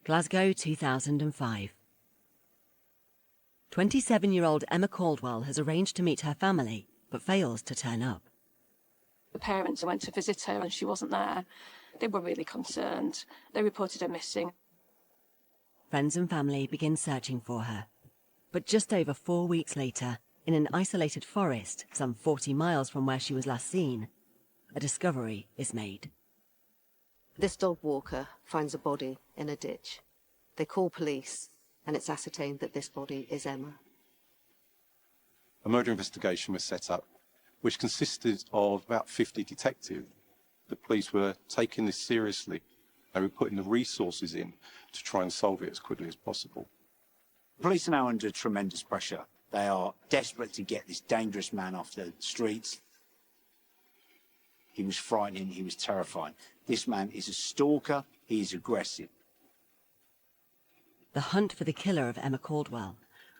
Glasgow 2005. 27-year-old Emma Caldwell has arranged to meet her family, but fails to turn up. The parents went to visit her and she wasn't there. They were really concerned. They reported her missing. Friends and family begin searching for her. But just over 4 weeks later, in an isolated forest some 40 miles from where she was last seen, a discovery is made. This dog walker finds a body in a ditch. They call police, and it's ascertained that this body is Emma. A murder investigation was set up, which consisted of about 50 detectives. The police were taking this seriously. They were putting the resources in to try and solve it as quickly as possible. Police are now under tremendous pressure. They are desperate to get this dangerous man off the streets. He was frightening, he was terrifying. This man is a stalker, he is aggressive. The hunt for the killer of Emma Caldwell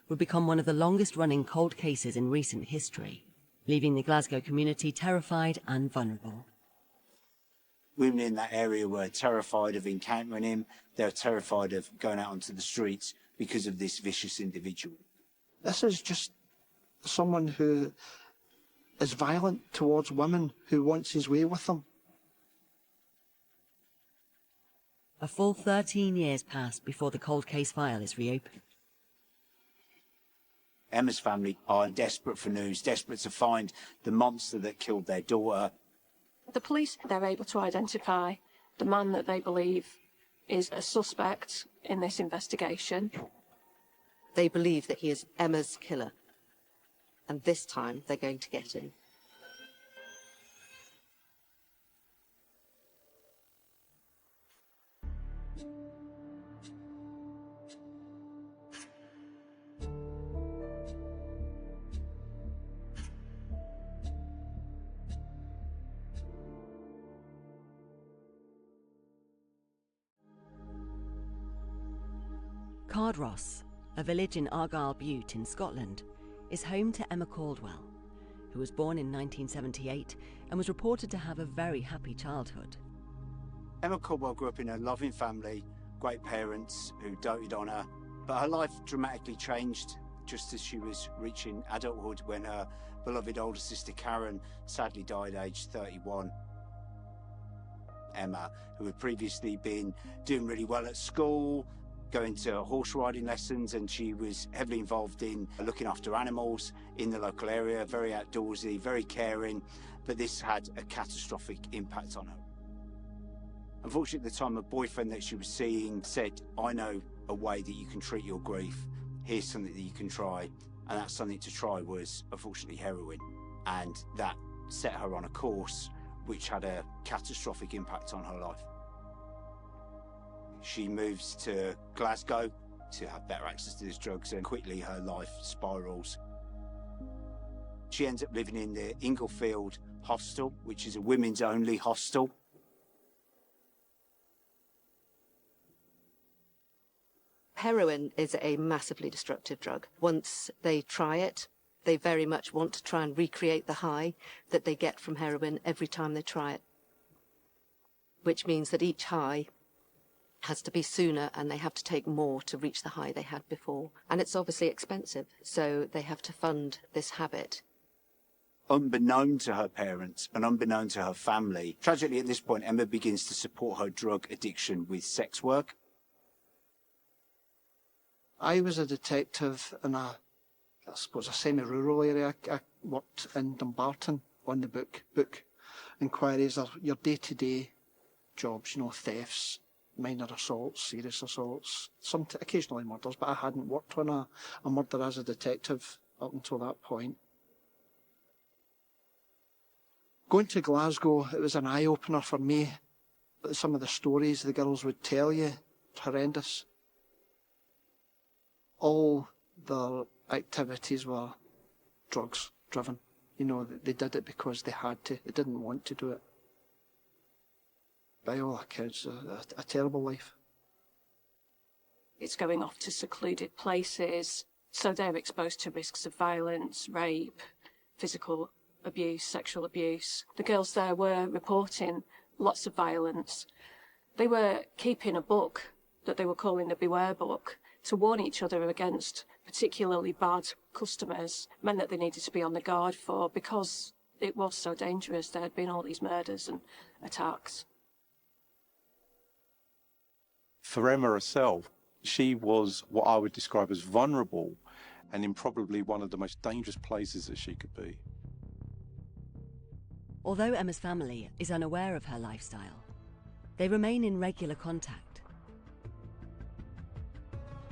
would become one of the longest-running cold cases in recent history, leaving the Glasgow community terrified and vulnerable. Women in that area were terrified of encountering him. They were terrified of going out onto the streets because of this vicious individual. This is just someone who is violent towards women, who wants his way with them. A full 13 years pass before the cold case file is reopened. Emma's family are desperate for news, desperate to find the monster that killed their daughter. The police, they're able to identify the man that they believe is a suspect in this investigation. They believe that he is Emma's killer, and this time they're going to get him. Cardross, a village in Argyll Butte in Scotland, is home to Emma Caldwell, who was born in 1978 and was reported to have a very happy childhood. Emma Caldwell grew up in a loving family, great parents who doted on her, but her life dramatically changed just as she was reaching adulthood when her beloved older sister Karen sadly died aged 31. Emma, who had previously been doing really well at school, going to horse riding lessons, and she was heavily involved in looking after animals in the local area, very outdoorsy, very caring, but this had a catastrophic impact on her. Unfortunately, at the time, a boyfriend that she was seeing said, "I know a way that you can treat your grief. Here's something that you can try." And that something to try was, unfortunately, heroin. And that set her on a course which had a catastrophic impact on her life. She moves to Glasgow to have better access to these drugs, and quickly her life spirals. She ends up living in the Inglefield Hostel, which is a women's only hostel. Heroin is a massively destructive drug. Once they try it, they very much want to try and recreate the high that they get from heroin every time they try it. Which means that each high has to be sooner, and they have to take more to reach the high they had before. And it's obviously expensive, so they have to fund this habit. Unbeknown to her parents and unbeknown to her family, tragically at this point, Emma begins to support her drug addiction with sex work. I was a detective in a semi-rural area. I worked in Dumbarton on the book inquiries, are your day-to-day jobs, thefts, minor assaults, serious assaults, occasionally murders, but I hadn't worked on a murder as a detective up until that point. Going to Glasgow, it was an eye-opener for me. Some of the stories the girls would tell you, horrendous. All their activities were drugs-driven. They did it because they had to. They didn't want to do it. By all accounts, a terrible life. It's going off to secluded places, so they're exposed to risks of violence, rape, physical abuse, sexual abuse. The girls there were reporting lots of violence. They were keeping a book that they were calling the Beware Book, to warn each other against particularly bad customers, meant that they needed to be on the guard for, because it was so dangerous. There had been all these murders and attacks. For Emma herself, she was what I would describe as vulnerable and in probably one of the most dangerous places that she could be. Although Emma's family is unaware of her lifestyle, they remain in regular contact.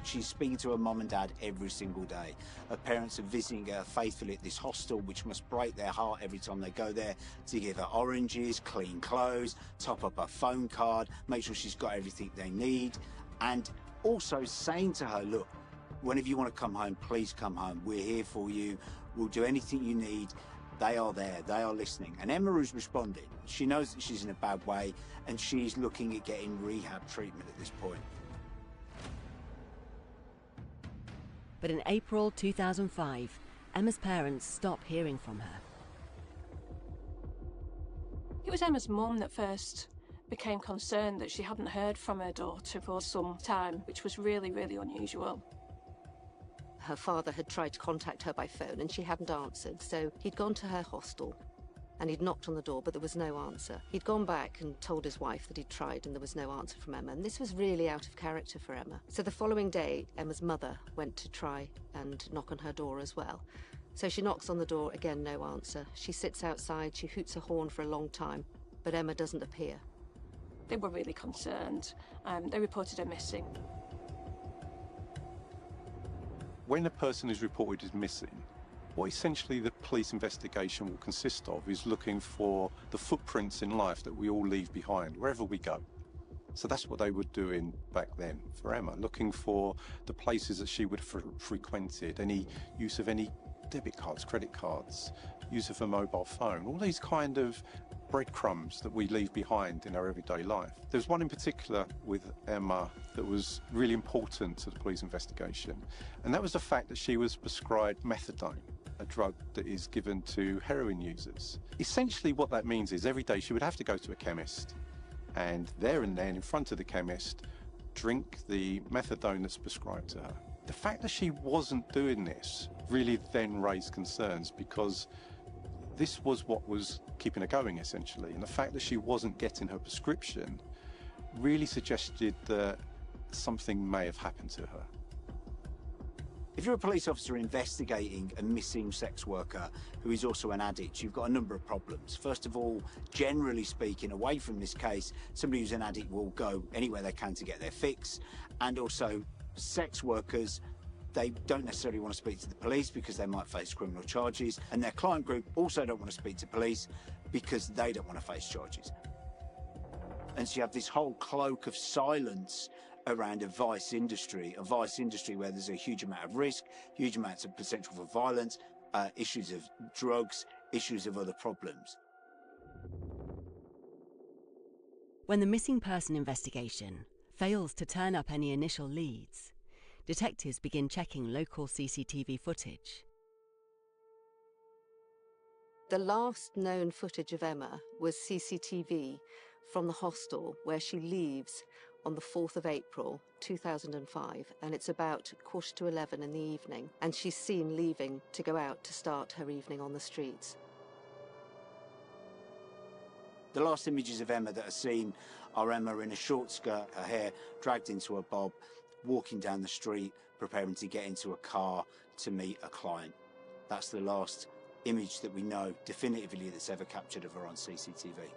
She's speaking to her mum and dad every single day. Her parents are visiting her faithfully at this hostel, which must break their heart every time they go there, to give her oranges, clean clothes, top up her phone card, make sure she's got everything they need, and also saying to her, look, whenever you want to come home, please come home. We're here for you. We'll do anything you need. They are there. They are listening. And Emma has responded. She knows that she's in a bad way, and she's looking at getting rehab treatment at this point. But in April 2005, Emma's parents stop hearing from her. It was Emma's mum that first became concerned that she hadn't heard from her daughter for some time, which was really, really unusual. Her father had tried to contact her by phone and she hadn't answered, so he'd gone to her hostel and he'd knocked on the door, but there was no answer. He'd gone back and told his wife that he'd tried and there was no answer from Emma, and this was really out of character for Emma. So the following day, Emma's mother went to try and knock on her door as well. So she knocks on the door, again no answer. She sits outside, she hoots a horn for a long time, but Emma doesn't appear. They were really concerned. They reported her missing. When a person is reported as missing, what essentially the police investigation will consist of is looking for the footprints in life that we all leave behind, wherever we go. So that's what they were doing back then for Emma, looking for the places that she would have frequented, any use of any debit cards, credit cards, use of a mobile phone, all these kind of breadcrumbs that we leave behind in our everyday life. There's one in particular with Emma that was really important to the police investigation, and that was the fact that she was prescribed methadone, a drug that is given to heroin users. Essentially what that means is every day she would have to go to a chemist and there and then in front of the chemist drink the methadone that's prescribed to her. The fact that she wasn't doing this really then raised concerns, because this was what was keeping her going essentially, and the fact that she wasn't getting her prescription really suggested that something may have happened to her. If you're a police officer investigating a missing sex worker who is also an addict, you've got a number of problems. First of all, generally speaking, away from this case, somebody who's an addict will go anywhere they can to get their fix. And also, sex workers, they don't necessarily want to speak to the police because they might face criminal charges, and their client group also don't want to speak to police because they don't want to face charges. And so you have this whole cloak of silence around a vice industry where there's a huge amount of risk, huge amounts of potential for violence, issues of drugs, issues of other problems. When the missing person investigation fails to turn up any initial leads, detectives begin checking local CCTV footage. The last known footage of Emma was CCTV from the hostel where she leaves on the 4th of April 2005, and it's about 11:15 in the evening, and she's seen leaving to go out to start her evening on the streets. The last images of Emma that are seen are Emma in a short skirt, her hair dragged into a bob, walking down the street, preparing to get into a car to meet a client. That's the last image that we know definitively that's ever captured of her on CCTV.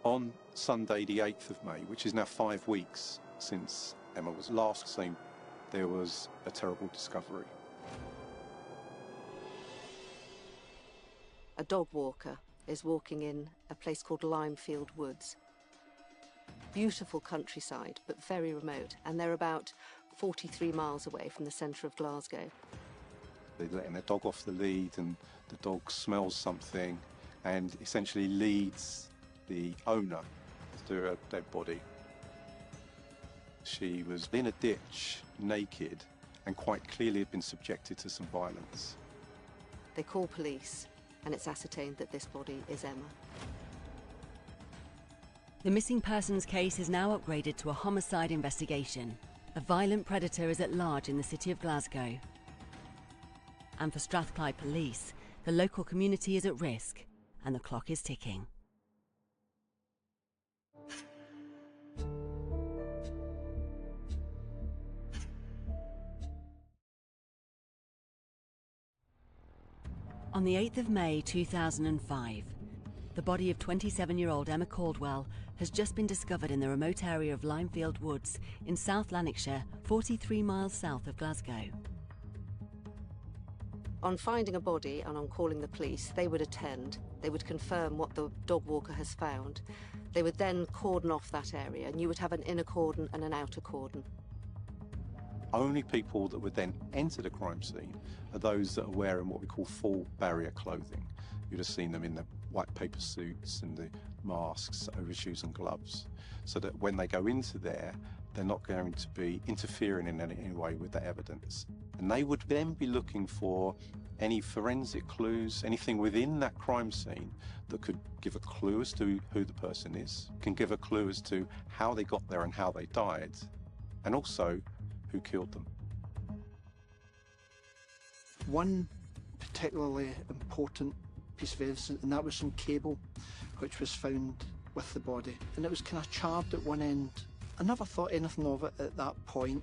On Sunday the 8th of May, which is now 5 weeks since Emma was last seen, there was a terrible discovery. A dog walker is walking in a place called Limefield Woods. Beautiful countryside, but very remote, and they're about 43 miles away from the centre of Glasgow. They're letting their dog off the lead, and the dog smells something and essentially leads the owner to a dead body. She was in a ditch, naked, and quite clearly had been subjected to some violence. They call police, and it's ascertained that this body is Emma. The missing persons case is now upgraded to a homicide investigation. A violent predator is at large in the city of Glasgow. And for Strathclyde Police, the local community is at risk and the clock is ticking. On the 8th of May 2005, the body of 27-year-old Emma Caldwell has just been discovered in the remote area of Limefield Woods in South Lanarkshire, 43 miles south of Glasgow. On finding a body and on calling the police, they would attend. They would confirm what the dog walker has found. They would then cordon off that area, and you would have an inner cordon and an outer cordon. Only people that would then enter the crime scene are those that are wearing what we call full barrier clothing. You'd have seen them in the white paper suits and the masks, overshoes and gloves, so that when they go into there, they're not going to be interfering in any way with the evidence. And they would then be looking for any forensic clues, anything within that crime scene that could give a clue as to who the person is, can give a clue as to how they got there and how they died, and also who killed them. One particularly important piece of evidence, and that was some cable which was found with the body, and it was kind of charred at one end. I never thought anything of it at that point.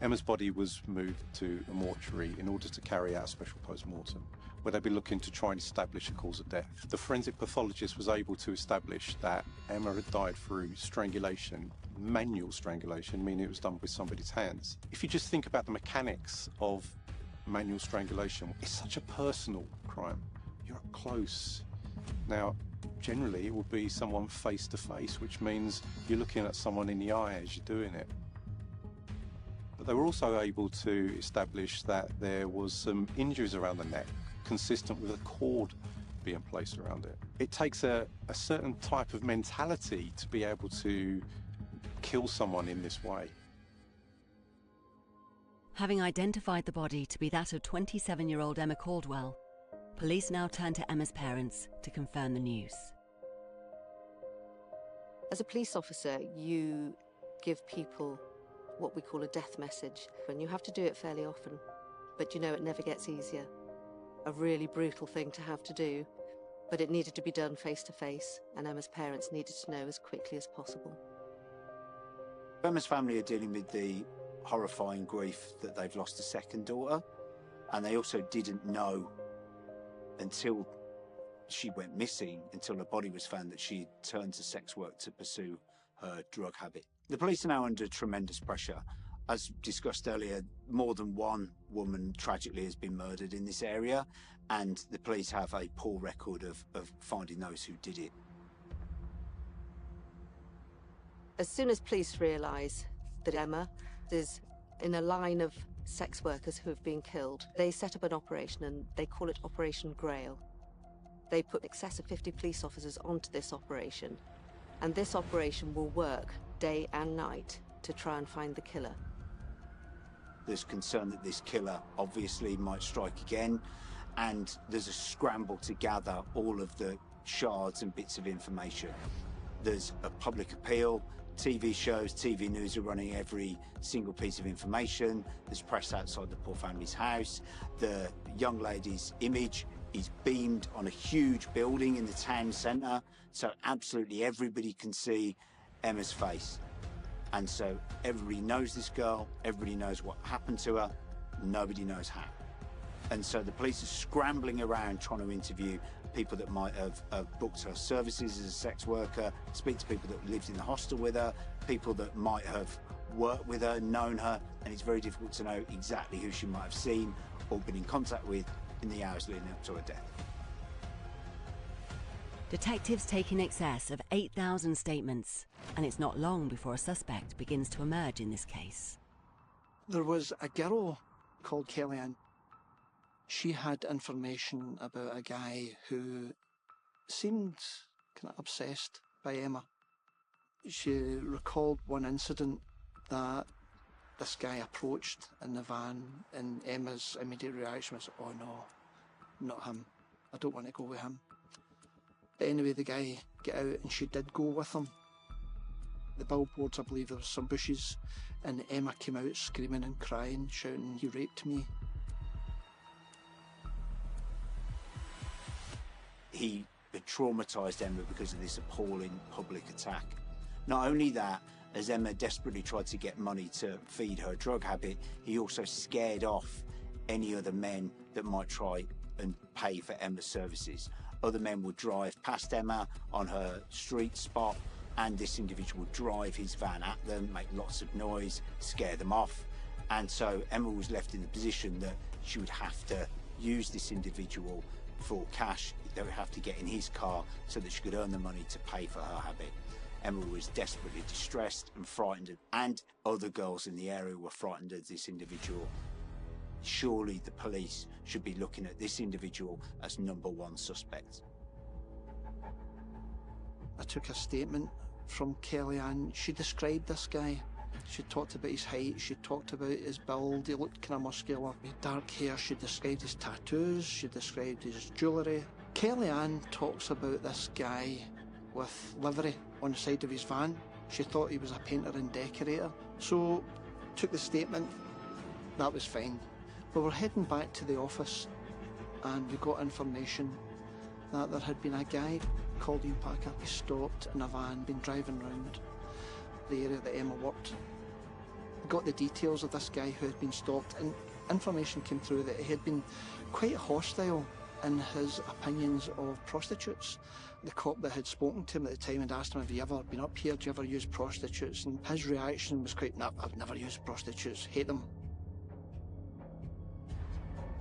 Emma's body was moved to a mortuary in order to carry out a special post-mortem, where they'd be looking to try and establish a cause of death. The forensic pathologist was able to establish that Emma had died through strangulation, manual strangulation, meaning it was done with somebody's hands. If you just think about the mechanics of manual strangulation, it's such a personal crime. You're up close. Now, generally it would be someone face to face, which means you're looking at someone in the eye as you're doing it. But they were also able to establish that there was some injuries around the neck consistent with a cord being placed around it. It takes a certain type of mentality to be able to kill someone in this way. Having identified the body to be that of 27-year-old Emma Caldwell, police now turn to Emma's parents to confirm the news. As a police officer, you give people what we call a death message, and you have to do it fairly often. But you know, it never gets easier. A really brutal thing to have to do, but it needed to be done face to face, and Emma's parents needed to know as quickly as possible. Emma's family are dealing with the horrifying grief that they've lost a second daughter, and they also didn't know until she went missing, until her body was found, that she had turned to sex work to pursue her drug habit. The police are now under tremendous pressure. As discussed earlier, more than one woman tragically has been murdered in this area, and the police have a poor record of finding those who did it. As soon as police realise that Emma is in a line of sex workers who have been killed, they set up an operation, and they call it Operation Grail. They put in excess of 50 police officers onto this operation, and this operation will work day and night to try and find the killer. There's concern that this killer obviously might strike again, and there's a scramble to gather all of the shards and bits of information. There's a public appeal, TV shows, TV news are running every single piece of information. There's press outside the poor family's house. The young lady's image is beamed on a huge building in the town centre, so absolutely everybody can see Emma's face. And so everybody knows this girl, everybody knows what happened to her, nobody knows how. And so the police are scrambling around trying to interview people that might have booked her services as a sex worker, speak to people that lived in the hostel with her, people that might have worked with her, known her, and it's very difficult to know exactly who she might have seen or been in contact with in the hours leading up to her death. Detectives take in excess of 8,000 statements, and it's not long before a suspect begins to emerge in this case. There was a girl called Kellyanne. She had information about a guy who seemed kind of obsessed by Emma. She recalled one incident that this guy approached in the van, and Emma's immediate reaction was, "Oh no, not him. I don't want to go with him." But anyway, the guy got out and she did go with him. The billboards, I believe there was some bushes, and Emma came out screaming and crying, shouting, "He raped me." He had traumatised Emma because of this appalling public attack. Not only that, as Emma desperately tried to get money to feed her drug habit, he also scared off any other men that might try and pay for Emma's services. Other men would drive past Emma on her street spot, and this individual would drive his van at them, make lots of noise, scare them off. And so Emma was left in the position that she would have to use this individual for cash. They would have to get in his car so that she could earn the money to pay for her habit. Emma was desperately distressed and frightened, and other girls in the area were frightened of this individual. Surely the police should be looking at this individual as #1 suspect. I took a statement from Kellyanne. She described this guy. She talked about his height, she talked about his build, he looked kind of muscular. He had dark hair, she described his tattoos, she described his jewellery. Kellyanne talks about this guy with livery on the side of his van. She thought he was a painter and decorator. So, took the statement, that was fine. But we're heading back to the office and we got information that there had been a guy called Ian Packer stopped in a van, been driving around the area that Emma worked. We got the details of this guy who had been stopped, and information came through that he had been quite hostile in his opinions of prostitutes. The cop that had spoken to him at the time had asked him, "Have you ever been up here? Do you ever use prostitutes?" And his reaction was quite, "No, I've never used prostitutes, hate them."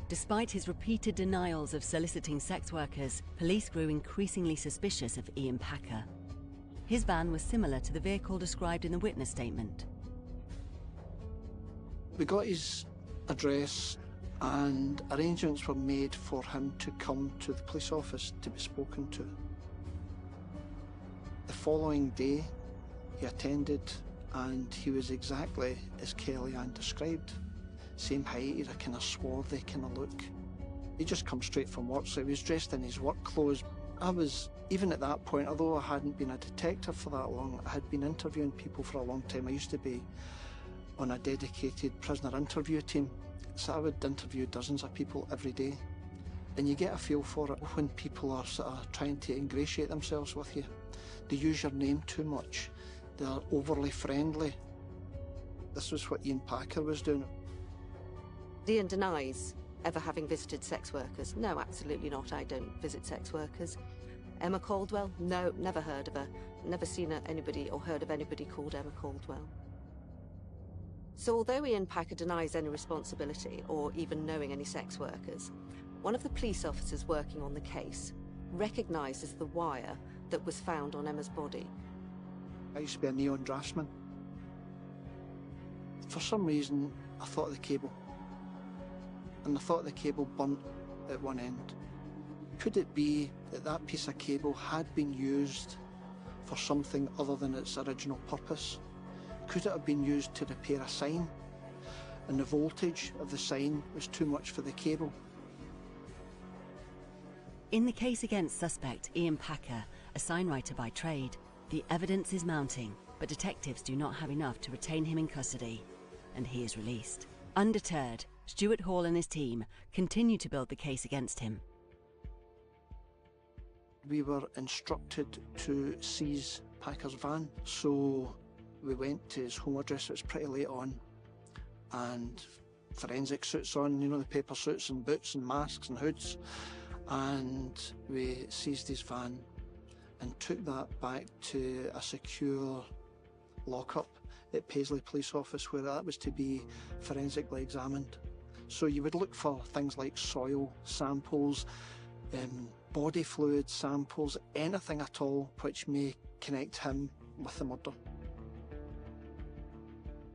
Despite his repeated denials of soliciting sex workers, police grew increasingly suspicious of Ian Packer. His van was similar to the vehicle described in the witness statement. We got his address and arrangements were made for him to come to the police office to be spoken to. The following day, he attended and he was exactly as Kellyanne described. Same height, he had a kind of swarthy kind of look. He just come straight from work, so he was dressed in his work clothes. I was, even at that point, although I hadn't been a detective for that long, I had been interviewing people for a long time. I used to be on a dedicated prisoner interview team, so I would interview dozens of people every day. And you get a feel for it when people are sort of trying to ingratiate themselves with you. They use your name too much. They're overly friendly. This was what Ian Packer was doing. Ian denies ever having visited sex workers. No, absolutely not. I don't visit sex workers. Emma Caldwell? No, never heard of her. Never seen anybody or heard of anybody called Emma Caldwell. So although Ian Packer denies any responsibility or even knowing any sex workers, one of the police officers working on the case recognises the wire that was found on Emma's body. I used to be a neon draftsman. For some reason, I thought of the cable. And I thought the cable burnt at one end. Could it be that that piece of cable had been used for something other than its original purpose? Could it have been used to repair a sign? And the voltage of the sign was too much for the cable? In the case against suspect Ian Packer, a signwriter by trade, the evidence is mounting, but detectives do not have enough to retain him in custody, and he is released. Undeterred, Stuart Hall and his team continue to build the case against him. We were instructed to seize Packer's van, so we went to his home address. It was pretty late on, and forensic suits on, you know, the paper suits and boots and masks and hoods, and we seized his van and took that back to a secure lockup at Paisley Police Office, where that was to be forensically examined. So you would look for things like soil samples, body fluid samples, anything at all which may connect him with the murder.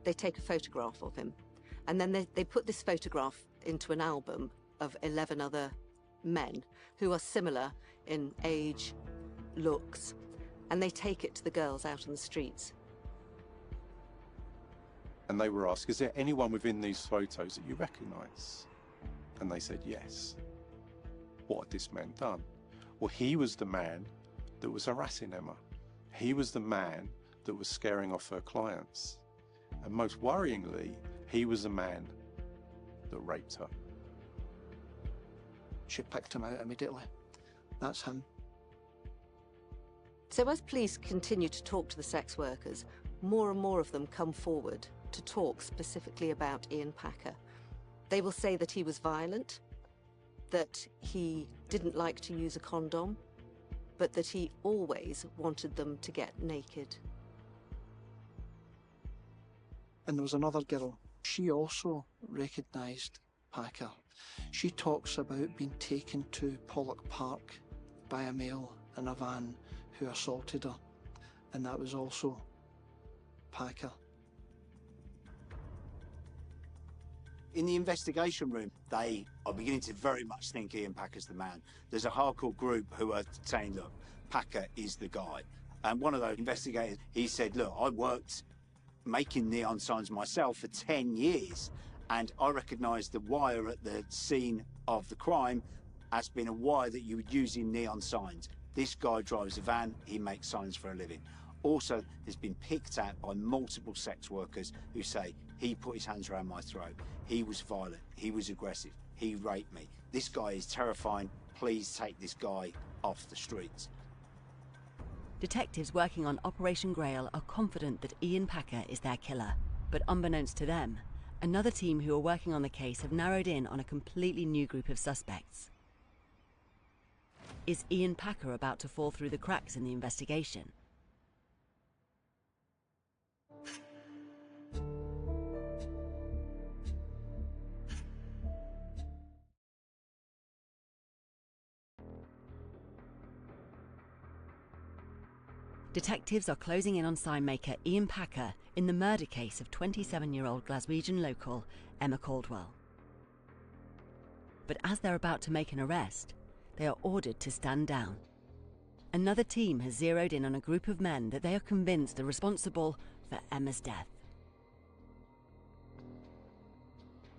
They take a photograph of him, and then they put this photograph into an album of 11 other men who are similar in age, looks, and they take it to the girls out on the streets. And they were asked, "Is there anyone within these photos that you recognise?" And they said yes. What had this man done? Well, he was the man that was harassing Emma. He was the man that was scaring off her clients. And most worryingly, he was the man that raped her. She picked him out immediately. That's him. So as police continue to talk to the sex workers, more and more of them come forward to talk specifically about Ian Packer. They will say that he was violent, that he didn't like to use a condom, but that he always wanted them to get naked. And there was another girl. She also recognised Packer. She talks about being taken to Pollock Park by a male in a van who assaulted her, and that was also Packer. In the investigation room, they are beginning to very much think Ian Packer's the man. There's a hardcore group who are saying, look, Packer is the guy. And one of those investigators, he said, look, I worked making neon signs myself for 10 years, and I recognised the wire at the scene of the crime as being a wire that you would use in neon signs. This guy drives a van, he makes signs for a living. Also, has been picked at by multiple sex workers who say, he put his hands around my throat, he was violent, he was aggressive, he raped me. This guy is terrifying, please take this guy off the streets. Detectives working on Operation Grail are confident that Ian Packer is their killer. But unbeknownst to them, another team who are working on the case have narrowed in on a completely new group of suspects. Is Ian Packer about to fall through the cracks in the investigation? Detectives are closing in on sign-maker Ian Packer in the murder case of 27-year-old Glaswegian local Emma Caldwell. But as they're about to make an arrest, they are ordered to stand down. Another team has zeroed in on a group of men that they are convinced are responsible for Emma's death.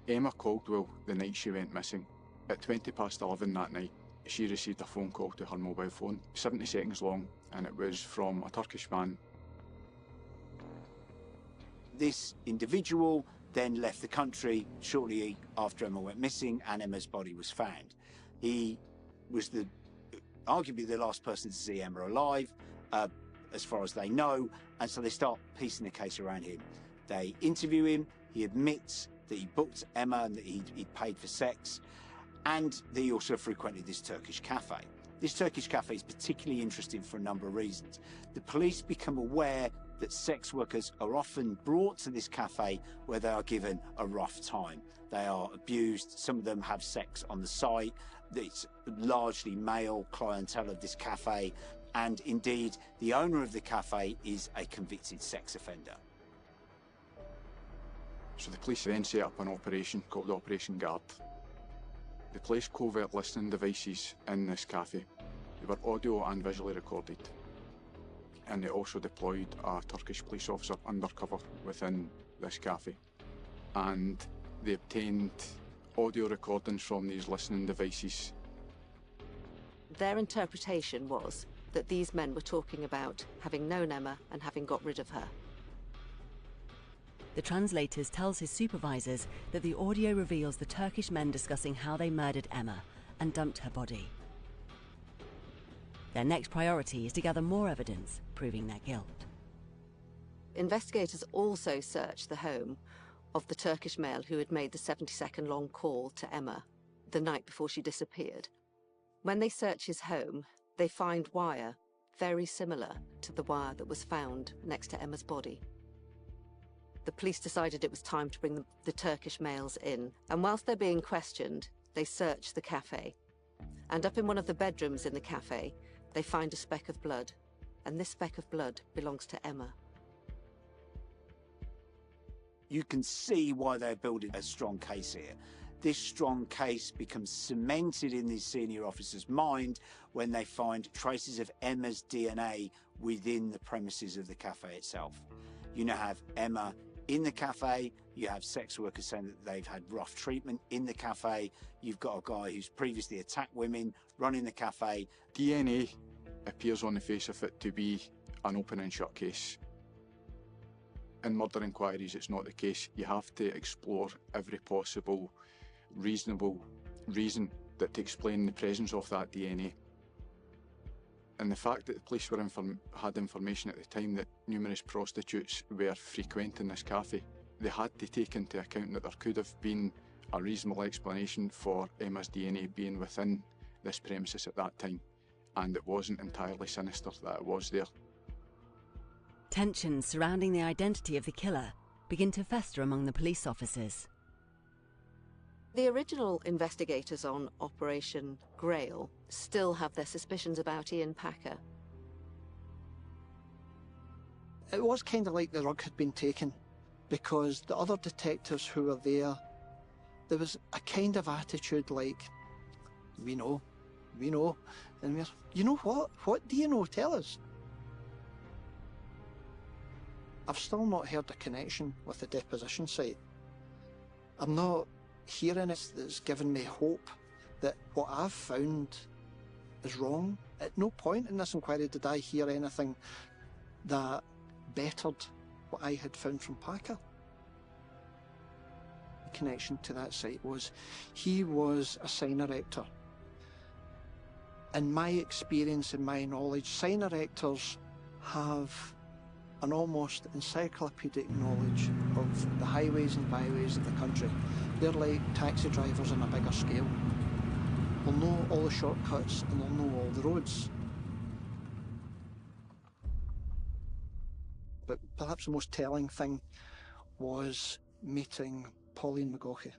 Emma Caldwell, the night she went missing, at 11:20 that night, she received a phone call to her mobile phone, 70 seconds long, and it was from a Turkish man. This individual then left the country shortly after Emma went missing and Emma's body was found. He was arguably the last person to see Emma alive, as far as they know, and so they start piecing the case around him. They interview him, he admits that he booked Emma and that he'd paid for sex, and that he also frequented this Turkish cafe. This Turkish cafe is particularly interesting for a number of reasons. The police become aware that sex workers are often brought to this cafe where they are given a rough time. They are abused, some of them have sex on the site. It's largely male clientele of this cafe, and indeed the owner of the cafe is a convicted sex offender. So the police then set up an operation called Operation Guard. They placed covert listening devices in this cafe. They were audio and visually recorded. And they also deployed a Turkish police officer undercover within this cafe. And they obtained audio recordings from these listening devices. Their interpretation was that these men were talking about having known Emma and having got rid of her. The translator tells his supervisors that the audio reveals the Turkish men discussing how they murdered Emma and dumped her body. Their next priority is to gather more evidence proving their guilt. Investigators also searched the home of the Turkish male who had made the 70-second long call to Emma the night before she disappeared. When they search his home, they find wire very similar to the wire that was found next to Emma's body. The police decided it was time to bring the Turkish males in, and whilst they're being questioned, they search the cafe. And up in one of the bedrooms in the cafe, they find a speck of blood, and this speck of blood belongs to Emma. You can see why they're building a strong case here. This strong case becomes cemented in these senior officers' mind when they find traces of Emma's DNA within the premises of the cafe itself. You now have Emma in the cafe, you have sex workers saying that they've had rough treatment in the cafe, you've got a guy who's previously attacked women running the cafe. DNA appears on the face of it to be an open and shut case. In murder inquiries, it's not the case. You have to explore every possible reasonable reason to explain the presence of that DNA. And the fact that the police had information at the time that numerous prostitutes were frequenting this cafe, they had to take into account that there could have been a reasonable explanation for Emma's DNA being within this premises at that time, and it wasn't entirely sinister that it was there. Tensions surrounding the identity of the killer begin to fester among the police officers. The original investigators on Operation Grail still have their suspicions about Ian Packer. It was kind of like the rug had been taken, because the other detectives who were there was a kind of attitude like, we know, and we're, you know what? What do you know? Tell us. I've still not heard a connection with the deposition site. I'm not hearing it that's given me hope that what I've found is wrong. At no point in this inquiry did I hear anything that bettered what I had found from Packer. The connection to that site was he was a sign erector. In my experience and my knowledge, sign erectors have an almost encyclopedic knowledge of the highways and byways of the country. They're like taxi drivers on a bigger scale. They'll know all the shortcuts and they'll know all the roads. But perhaps the most telling thing was meeting Pauline McGaughey.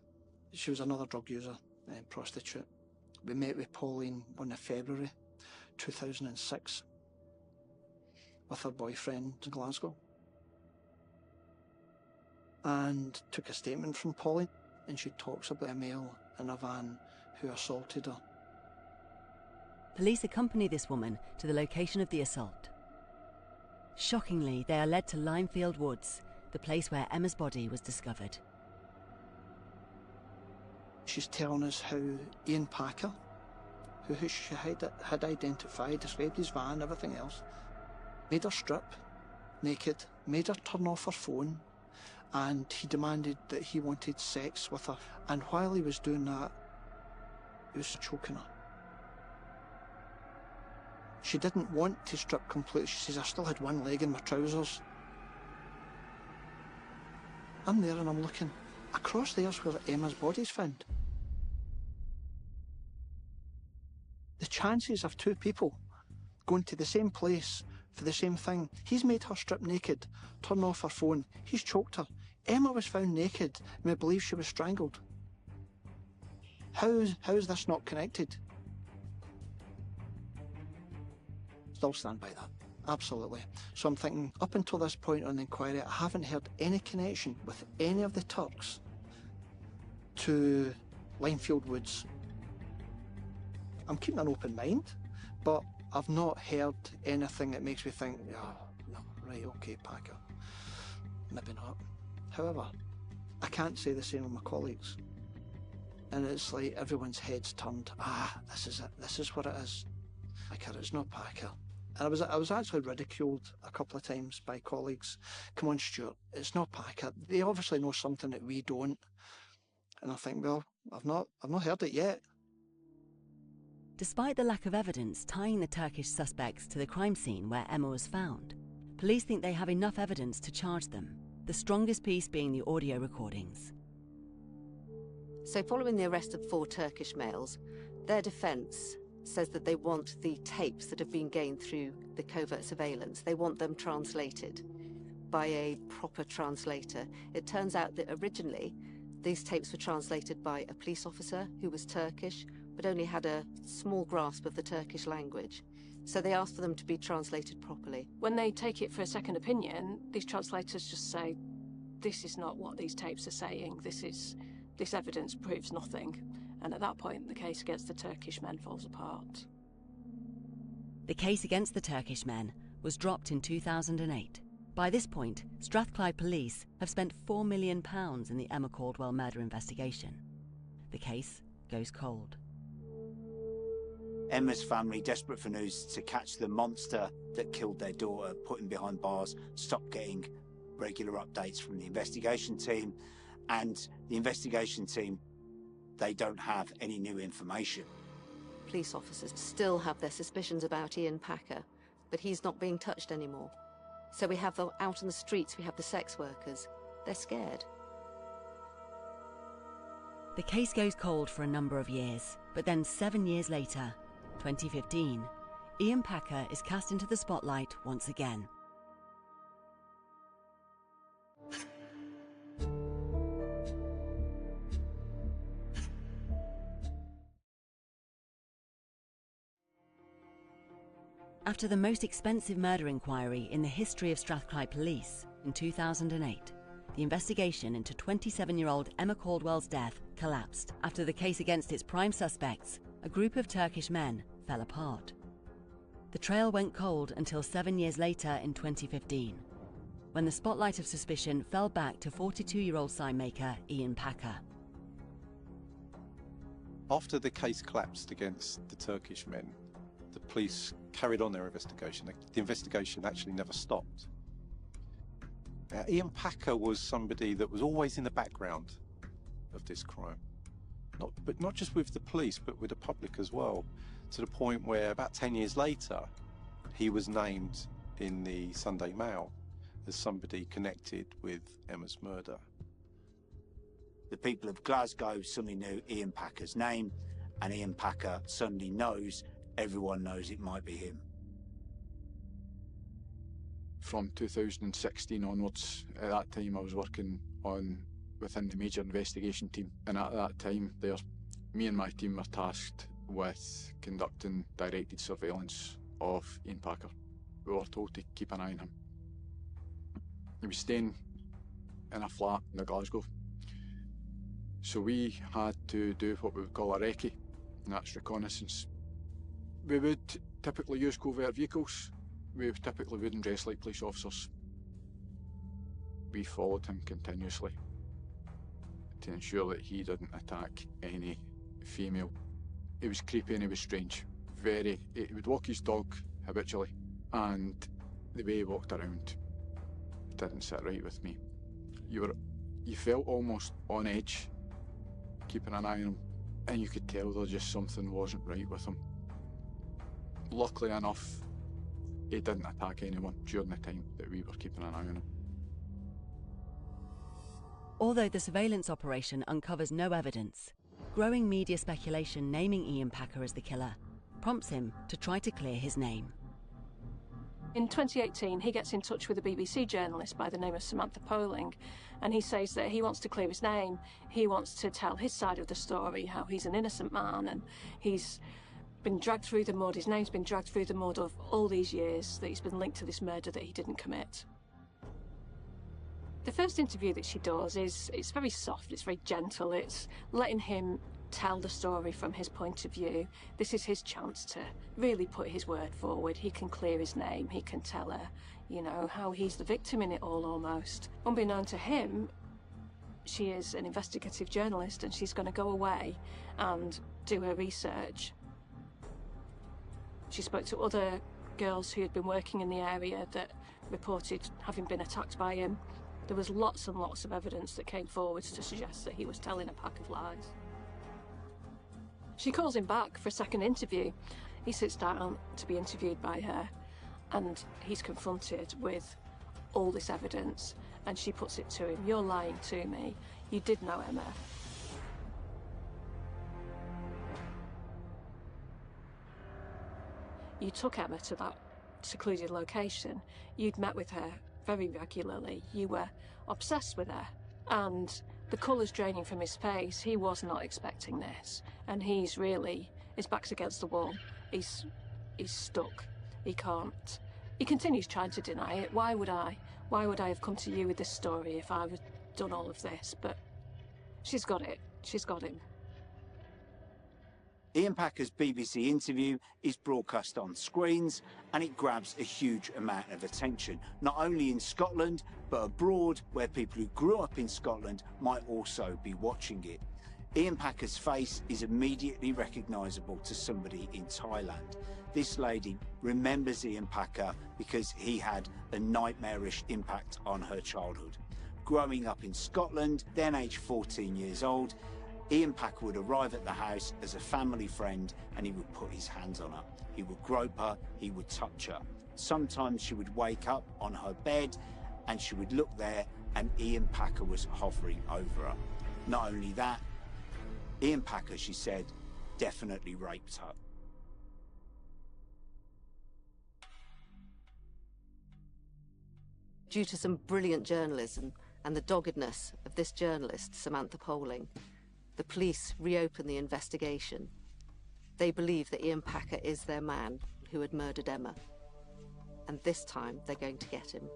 She was another drug user and prostitute. We met with Pauline in February 2006 with her boyfriend in Glasgow, and took a statement from Pauline, and she talks about a male in a van who assaulted her. Police accompany this woman to the location of the assault. Shockingly, they are led to Limefield Woods, the place where Emma's body was discovered. She's telling us how Ian Packer, who she had identified, described his van, everything else, made her strip naked, made her turn off her phone, and he demanded that he wanted sex with her. And while he was doing that, he was choking her. She didn't want to strip completely. She says, I still had one leg in my trousers. I'm there and I'm looking. Across there's where Emma's body's found. The chances of two people going to the same place for the same thing. He's made her strip naked, turn off her phone. He's choked her. Emma was found naked and we believe she was strangled. How is this not connected? Still stand by that. Absolutely. So I'm thinking, up until this point on the inquiry, I haven't heard any connection with any of the Turks to Limefield Woods. I'm keeping an open mind, but I've not heard anything that makes me think, oh, no, right, okay, Packer. Maybe not. However, I can't say the same with my colleagues. And it's like everyone's head's turned. This is it. This is what it is. Packer, it's not Packer. And I was actually ridiculed a couple of times by colleagues. Come on, Stuart, it's not Packer. They obviously know something that we don't. And I think, well, I've not heard it yet. Despite the lack of evidence tying the Turkish suspects to the crime scene where Emma was found, police think they have enough evidence to charge them, the strongest piece being the audio recordings. So following the arrest of 4 Turkish males, their defence says that they want the tapes that have been gained through the covert surveillance, they want them translated by a proper translator. It turns out that originally these tapes were translated by a police officer who was Turkish, but only had a small grasp of the Turkish language. So they asked for them to be translated properly. When they take it for a second opinion, these translators just say, this is not what these tapes are saying, this evidence proves nothing. And at that point, the case against the Turkish men falls apart. The case against the Turkish men was dropped in 2008. By this point, Strathclyde Police have spent £4 million in the Emma Caldwell murder investigation. The case goes cold. Emma's family, desperate for news to catch the monster that killed their daughter, put him behind bars, stopped getting regular updates from the investigation team. And the investigation team, they don't have any new information. Police officers still have their suspicions about Ian Packer, but he's not being touched anymore. So we have them out on the streets, we have the sex workers. They're scared. The case goes cold for a number of years, but then 7 years later, 2015, Ian Packer is cast into the spotlight once again. After the most expensive murder inquiry in the history of Strathclyde Police in 2008, the investigation into 27-year-old Emma Caldwell's death collapsed after the case against its prime suspects, a group of Turkish men, fell apart. The trail went cold until 7 years later in 2015, when the spotlight of suspicion fell back to 42-year-old sign-maker Ian Packer. After the case collapsed against the Turkish men, the police carried on their investigation. The investigation actually never stopped. Ian Packer was somebody that was always in the background of this crime. But not just with the police, but with the public as well, to the point where about 10 years later, he was named in the Sunday Mail as somebody connected with Emma's murder. The people of Glasgow suddenly knew Ian Packer's name, and Ian Packer suddenly knows, everyone knows it might be him. From 2016 onwards, at that time I was working within the major investigation team, and at that time me and my team were tasked with conducting directed surveillance of Ian Packer. We were told to keep an eye on him. He was staying in a flat in Glasgow, so we had to do what we would call a recce, and that's reconnaissance. We would typically use covert vehicles. We typically wouldn't dress like police officers. We followed him continuously to ensure that he didn't attack any female. He was creepy and he was strange. He would walk his dog habitually, and the way he walked around didn't sit right with me. You felt almost on edge, keeping an eye on him, and you could tell there just something wasn't right with him. Luckily enough, he didn't attack anyone during the time that we were keeping an eye on him. Although the surveillance operation uncovers no evidence, growing media speculation naming Ian Packer as the killer prompts him to try to clear his name. In 2018, he gets in touch with a BBC journalist by the name of Samantha Poling, and he says that he wants to clear his name. He wants to tell his side of the story, how he's an innocent man, and he's been dragged through the mud. His name's been dragged through the mud of all these years that he's been linked to this murder that he didn't commit. The first interview that she does it's very soft, it's very gentle, it's letting him tell the story from his point of view. This is his chance to really put his word forward. He can clear his name, he can tell her, you know, how he's the victim in it all almost. Unbeknown to him, she is an investigative journalist and she's going to go away and do her research. She spoke to other girls who had been working in the area that reported having been attacked by him. There was lots and lots of evidence that came forwards to suggest that he was telling a pack of lies. She calls him back for a second interview. He sits down to be interviewed by her, and he's confronted with all this evidence, and she puts it to him, "You're lying to me. You did know Emma." You took Emma to that secluded location. You'd met with her very regularly. You were obsessed with her. And the colour's draining from his face. He was not expecting this. And his back's against the wall. He's stuck. He can't. He continues trying to deny it. Why would I? Why would I have come to you with this story if I had done all of this? But she's got it. She's got him. Ian Packer's BBC interview is broadcast on screens, and it grabs a huge amount of attention, not only in Scotland, but abroad, where people who grew up in Scotland might also be watching it. Ian Packer's face is immediately recognisable to somebody in Thailand. This lady remembers Ian Packer because he had a nightmarish impact on her childhood. Growing up in Scotland, then aged 14 years old, Ian Packer would arrive at the house as a family friend and he would put his hands on her. He would grope her, he would touch her. Sometimes she would wake up on her bed and she would look there and Ian Packer was hovering over her. Not only that, Ian Packer, she said, definitely raped her. Due to some brilliant journalism and the doggedness of this journalist, Samantha Poling, the police reopened the investigation. They believe that Ian Packer is their man who had murdered Emma. And this time, they're going to get him.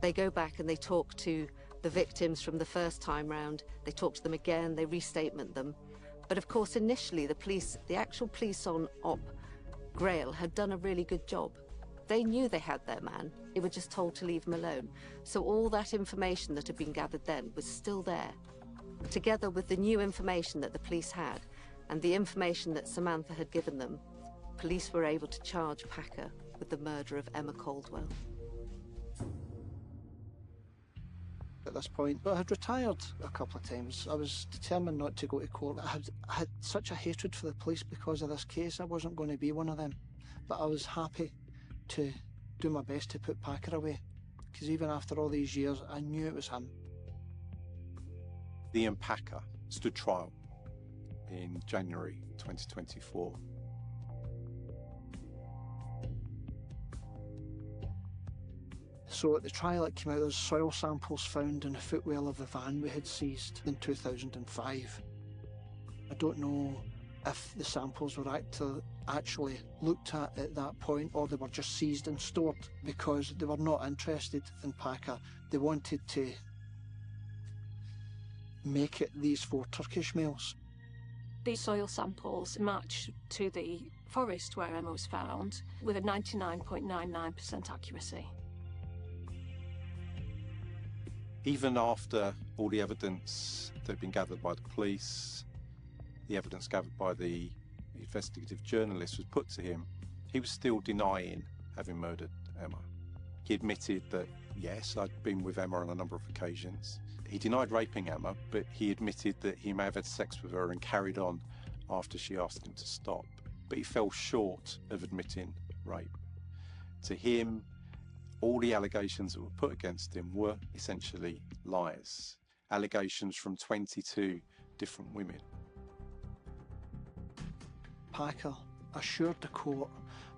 They go back and they talk to the victims from the first time round. They talk to them again, they restatement them. But of course, initially, the actual police on Op Grail had done a really good job. They knew they had their man. They were just told to leave him alone. So all that information that had been gathered then was still there. Together with the new information that the police had and the information that Samantha had given them, police were able to charge Packer with the murder of Emma Caldwell. At this point, but I had retired a couple of times. I was determined not to go to court. I had such a hatred for the police because of this case. I wasn't going to be one of them. But I was happy to do my best to put Packer away, because even after all these years, I knew it was him. Ian Packer stood trial in January 2024. So at the trial it came out, there's soil samples found in the footwell of the van we had seized in 2005. I don't know if the samples were actually looked at that point, or they were just seized and stored, because they were not interested in Packer. They wanted to make it these 4 Turkish males. These soil samples match to the forest where Emma was found with a 99.99% accuracy. Even after all the evidence that had been gathered by the police, the evidence gathered by the investigative journalist was put to him, he was still denying having murdered Emma. He admitted that, yes, I'd been with Emma on a number of occasions. He denied raping Emma, but he admitted that he may have had sex with her and carried on after she asked him to stop. But he fell short of admitting rape. To him, all the allegations that were put against him were essentially lies. Allegations from 22 different women. Packer assured the court,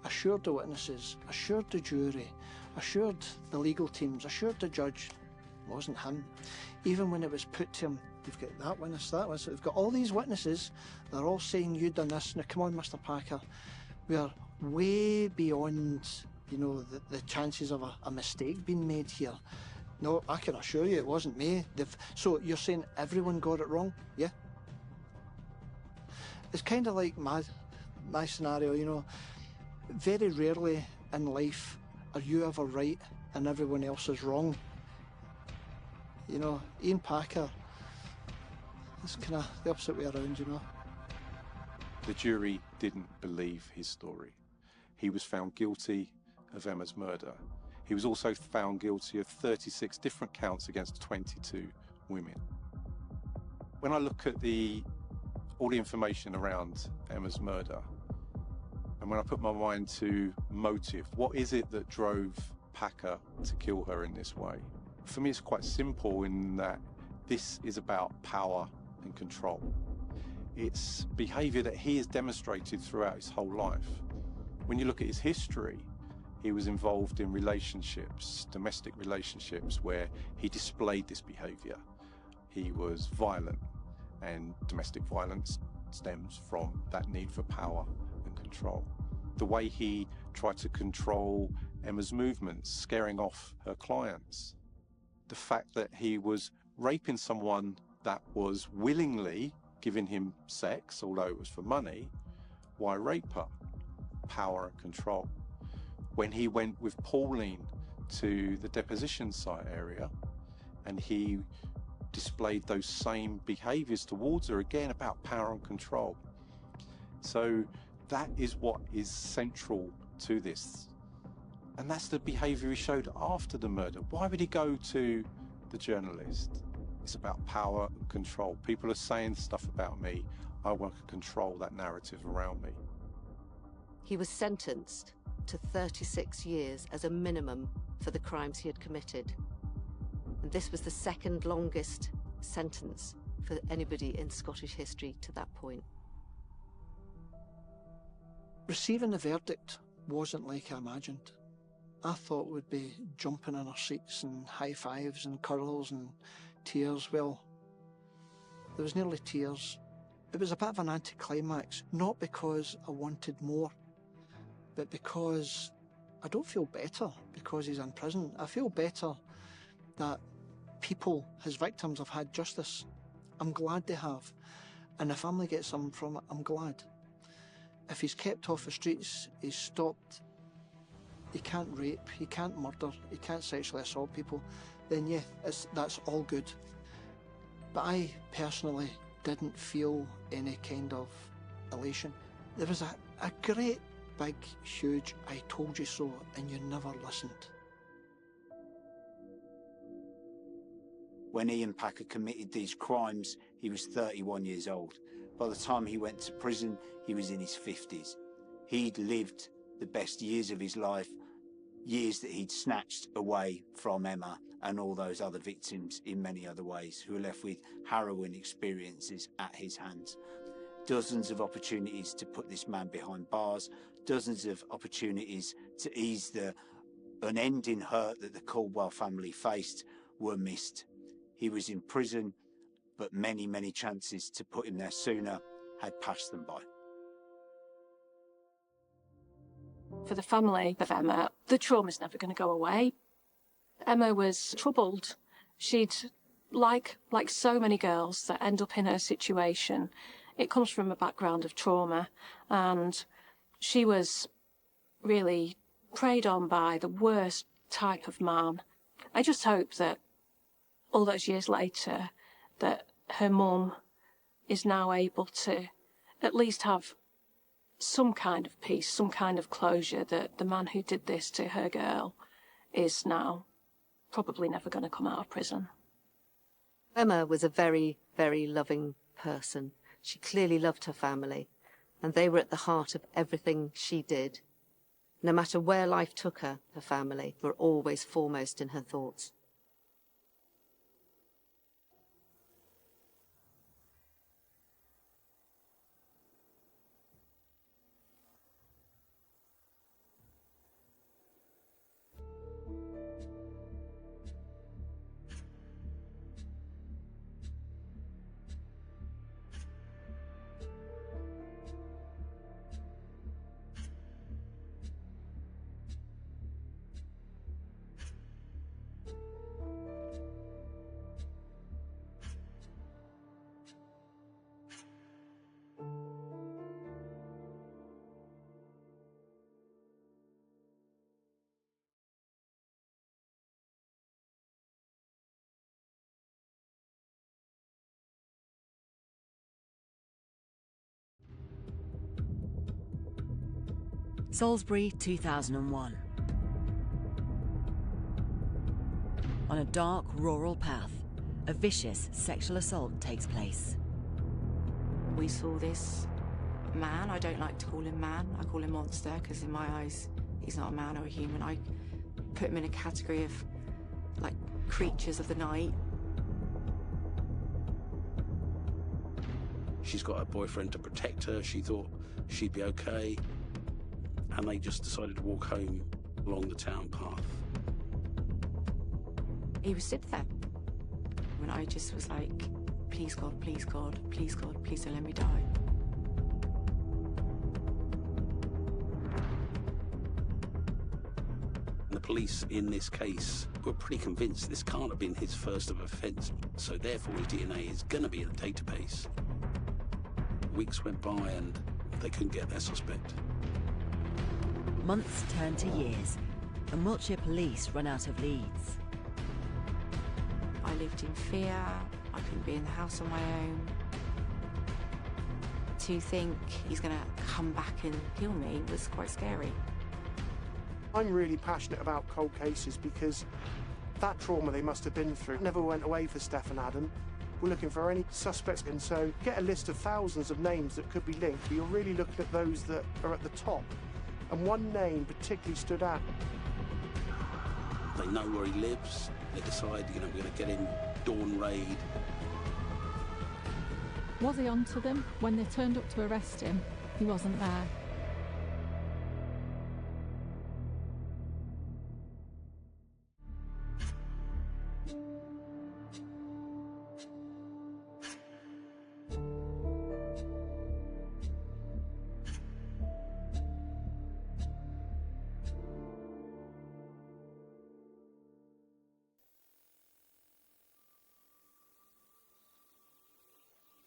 assured the witnesses, assured the jury, assured the legal teams, assured the judge it wasn't him. Even when it was put to him, you've got that witness, we've got all these witnesses, they're all saying you done this. Now come on, Mr. Packer, we are way beyond, you know, the chances of a mistake being made here. No, I can assure you it wasn't me. So you're saying everyone got it wrong? Yeah? It's kind of like my scenario, you know. Very rarely in life are you ever right and everyone else is wrong. You know, Ian Packer, it's kind of the opposite way around, you know. The jury didn't believe his story. He was found guilty of Emma's murder. He was also found guilty of 36 different counts against 22 women. When I look at all the information around Emma's murder, and when I put my mind to motive, what is it that drove Packer to kill her in this way? For me, it's quite simple in that this is about power and control. It's behaviour that he has demonstrated throughout his whole life. When you look at his history, he was involved in relationships, domestic relationships, where he displayed this behaviour. He was violent, and domestic violence stems from that need for power and control. The way he tried to control Emma's movements, scaring off her clients. The fact that he was raping someone that was willingly giving him sex, although it was for money. Why rape her? Power and control. When he went with Pauline to the deposition site area and he displayed those same behaviours towards her, again about power and control. So that is what is central to this. And that's the behaviour he showed after the murder. Why would he go to the journalist? It's about power and control. People are saying stuff about me. I want to control that narrative around me. He was sentenced to 36 years as a minimum for the crimes he had committed. And this was the second longest sentence for anybody in Scottish history to that point. Receiving the verdict wasn't like I imagined. I thought we'd be jumping in our seats and high fives and curls and tears. Well, there was nearly tears. It was a bit of an anticlimax, not because I wanted more, but because I don't feel better because he's in prison. I feel better that people, his victims, have had justice. I'm glad they have. And the family gets something from it, I'm glad. If he's kept off the streets, he's stopped, he can't rape, he can't murder, he can't sexually assault people, then yeah, that's all good. But I personally didn't feel any kind of elation. There was a great big, huge I told you so and you never listened. When Ian Packer committed these crimes, he was 31 years old. By the time he went to prison, he was in his 50s. He'd lived the best years of his life, years that he'd snatched away from Emma and all those other victims in many other ways, who were left with harrowing experiences at his hands. Dozens of opportunities to put this man behind bars, dozens of opportunities to ease the unending hurt that the Caldwell family faced were missed. He was in prison, but many, many chances to put him there sooner had passed them by. For the family of Emma, the trauma's never going to go away. Emma was troubled. She'd, like so many girls that end up in her situation, it comes from a background of trauma, and she was really preyed on by the worst type of man. I just hope that all those years later, that her mum is now able to at least have some kind of peace, some kind of closure, that the man who did this to her girl is now probably never going to come out of prison. Emma was a very, very loving person. She clearly loved her family, and they were at the heart of everything she did. No matter where life took her, her family were always foremost in her thoughts. Salisbury, 2001. On a dark rural path, a vicious sexual assault takes place. We saw this man, I don't like to call him man, I call him monster, because in my eyes, he's not a man or a human. I put him in a category of, like, creatures of the night. She's got her boyfriend to protect her, she thought she'd be okay, and they just decided to walk home along the town path. He was stood there, and I just was like, please God, please God, please God, please don't let me die. The police in this case were pretty convinced this can't have been his first of offence, so therefore his DNA is going to be in the database. Weeks went by and they couldn't get their suspect. Months turn to years, and Wiltshire police run out of leads. I lived in fear, I couldn't be in the house on my own. To think he's going to come back and kill me was quite scary. I'm really passionate about cold cases because that trauma they must have been through never went away for Steph and Adam. We're looking for any suspects, and so get a list of thousands of names that could be linked, but you're really looking at those that are at the top. And one name particularly stood out. They know where he lives. They decide, we're going to get him dawn raid. Was he on to them? When they turned up to arrest him, he wasn't there.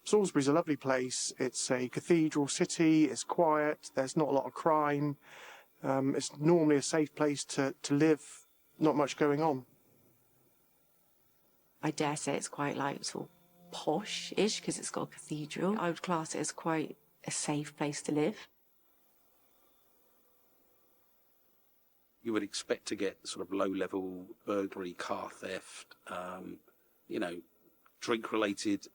Salisbury's a lovely place. It's a cathedral city, it's quiet, there's not a lot of crime. It's normally a safe place to live, not much going on. I dare say it's quite like sort of posh-ish because it's got a cathedral. I would class it as quite a safe place to live. You would expect to get sort of low-level burglary, car theft, drink-related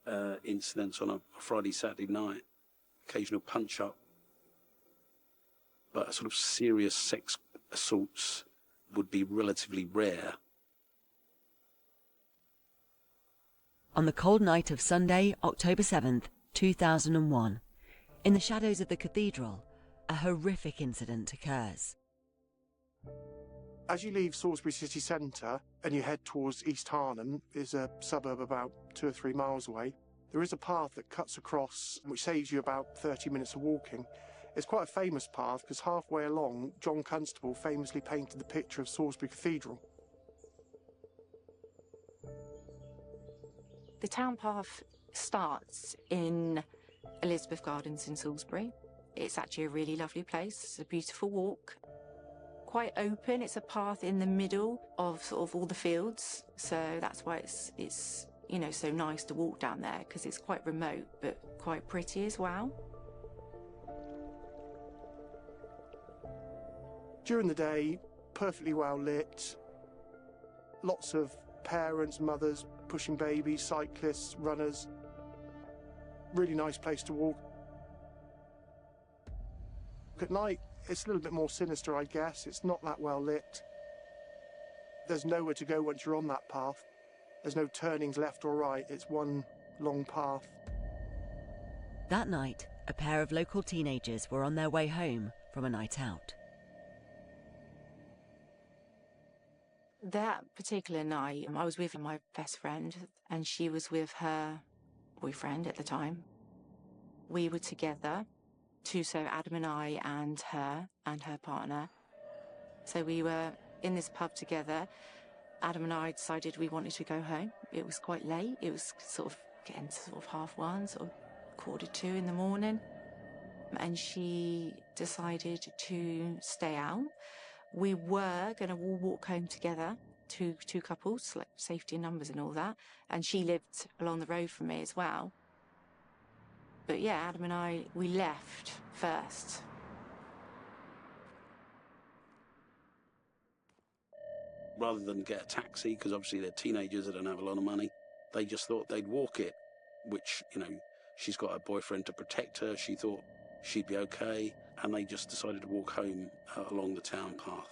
incidents on a Friday, Saturday night, occasional punch-up. But sort of serious sex assaults would be relatively rare. On the cold night of Sunday, October 7th, 2001, in the shadows of the cathedral, a horrific incident occurs. As you leave Salisbury city centre and you head towards East Harnham, is a suburb about 2 or 3 miles away, there is a path that cuts across which saves you about 30 minutes of walking. It's quite a famous path because halfway along, John Constable famously painted the picture of Salisbury Cathedral. The town path starts in Elizabeth Gardens in Salisbury. It's actually a really lovely place. It's a beautiful walk. Quite open. It's a path in the middle of sort of all the fields, so that's why it's so nice to walk down there because it's quite remote but quite pretty as well. During the day, perfectly well lit, lots of parents, mothers pushing babies, cyclists, runners. Really nice place to walk. At night, it's a little bit more sinister, I guess. It's not that well lit. There's nowhere to go once you're on that path. There's no turnings left or right. It's one long path. That night, a pair of local teenagers were on their way home from a night out. That particular night, I was with my best friend and she was with her boyfriend at the time. We were together. So Adam and I and her partner. So we were in this pub together. Adam and I decided we wanted to go home. It was quite late. It was sort of getting to sort of 1:30, sort of 1:45 in the morning. And she decided to stay out. We were going to walk home together, two couples, like safety in numbers and all that. And she lived along the road from me as well. But yeah, Adam and I, we left first. Rather than get a taxi, because obviously they're teenagers that don't have a lot of money, they just thought they'd walk it, which, she's got a boyfriend to protect her. She thought she'd be okay, and they just decided to walk home along the town path.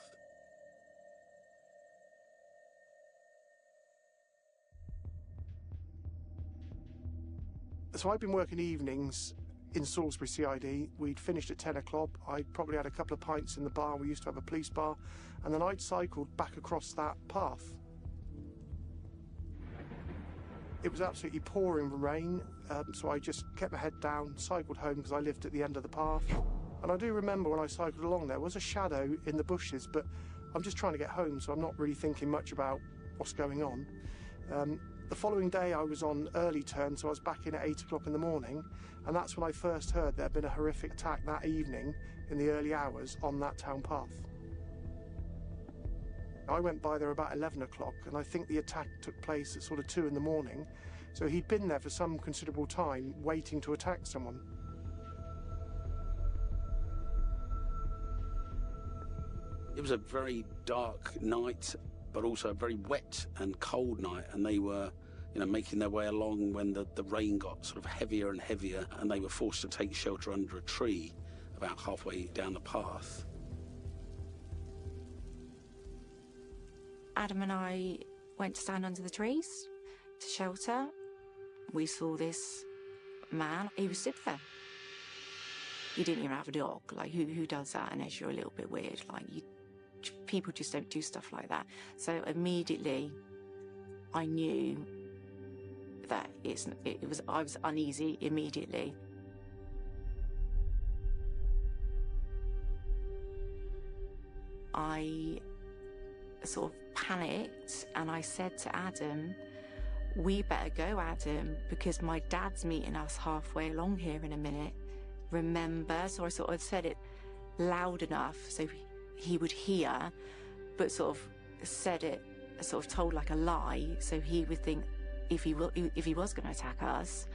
So I'd been working evenings in Salisbury CID. We'd finished at 10 o'clock. I'd probably had a couple of pints in the bar. We used to have a police bar. And then I'd cycled back across that path. It was absolutely pouring rain, so I just kept my head down, cycled home because I lived at the end of the path. And I do remember when I cycled along, there was a shadow in the bushes, but I'm just trying to get home, so I'm not really thinking much about what's going on. The following day I was on early turn, so I was back in at 8 o'clock in the morning, and that's when I first heard there'd been a horrific attack that evening in the early hours on that town path. I went by there about 11 o'clock, and I think the attack took place at sort of 2 in the morning. So he'd been there for some considerable time, waiting to attack someone. It was a very dark night, but also a very wet and cold night, and they were, making their way along when the rain got sort of heavier and heavier, and they were forced to take shelter under a tree about halfway down the path. Adam and I went to stand under the trees to shelter. We saw this man. He was stood there. He didn't even have a dog. Like, who does that unless you're a little bit weird? Like, people just don't do stuff like that. So immediately, I knew that I was uneasy immediately. I sort of panicked and I said to Adam, we better go, Adam, because my dad's meeting us halfway along here in a minute. Remember? So I sort of said it loud enough so he would hear, but sort of said it, sort of told like a lie, so he would think if he was going to attack us,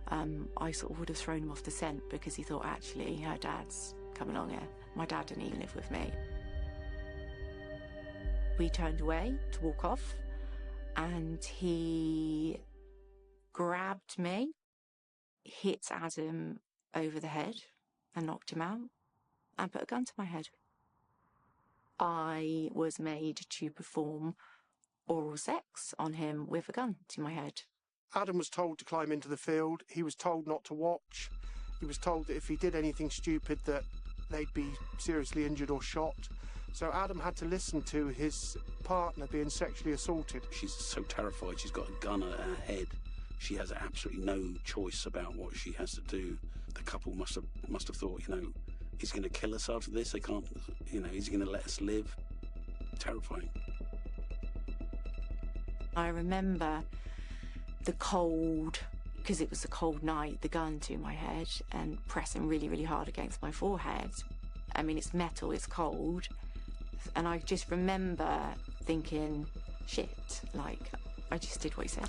I sort of would have thrown him off the scent because he thought, actually, her dad's come along here. My dad didn't even live with me. We turned away to walk off, and he grabbed me, hit Adam over the head and knocked him out, and put a gun to my head. I was made to perform oral sex on him with a gun to my head. Adam was told to climb into the field. He was told not to watch. He was told that if he did anything stupid that they'd be seriously injured or shot. So Adam had to listen to his partner being sexually assaulted. She's so terrified. She's got a gun at her head. She has absolutely no choice about what she has to do. The couple must have thought, he's going to kill us after this. They can't, is he going to let us live? Terrifying. I remember the cold, because it was a cold night, the gun to my head and pressing really, really hard against my forehead. I mean, it's metal, it's cold. And I just remember thinking, shit, like, I just did what he said.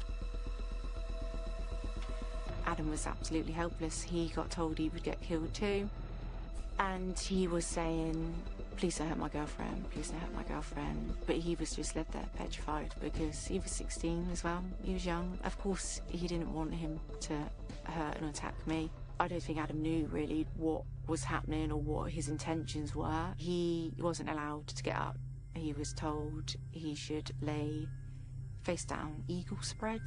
Adam was absolutely helpless. He got told he would get killed too. And he was saying, please don't hurt my girlfriend, please don't hurt my girlfriend. But he was just left there petrified because he was 16 as well. He was young. Of course, he didn't want him to hurt and attack me. I don't think Adam knew really what was happening or what his intentions were. He wasn't allowed to get up. He was told he should lay face down, eagle spread.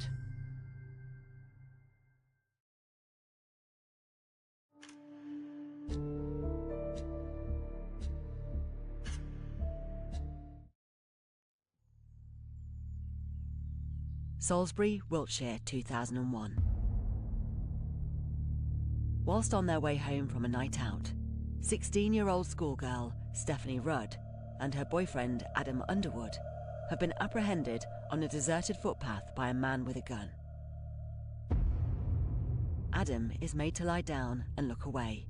Salisbury, Wiltshire, 2001. Whilst on their way home from a night out, 16-year-old schoolgirl Stephanie Rudd and her boyfriend Adam Underwood have been apprehended on a deserted footpath by a man with a gun. Adam is made to lie down and look away,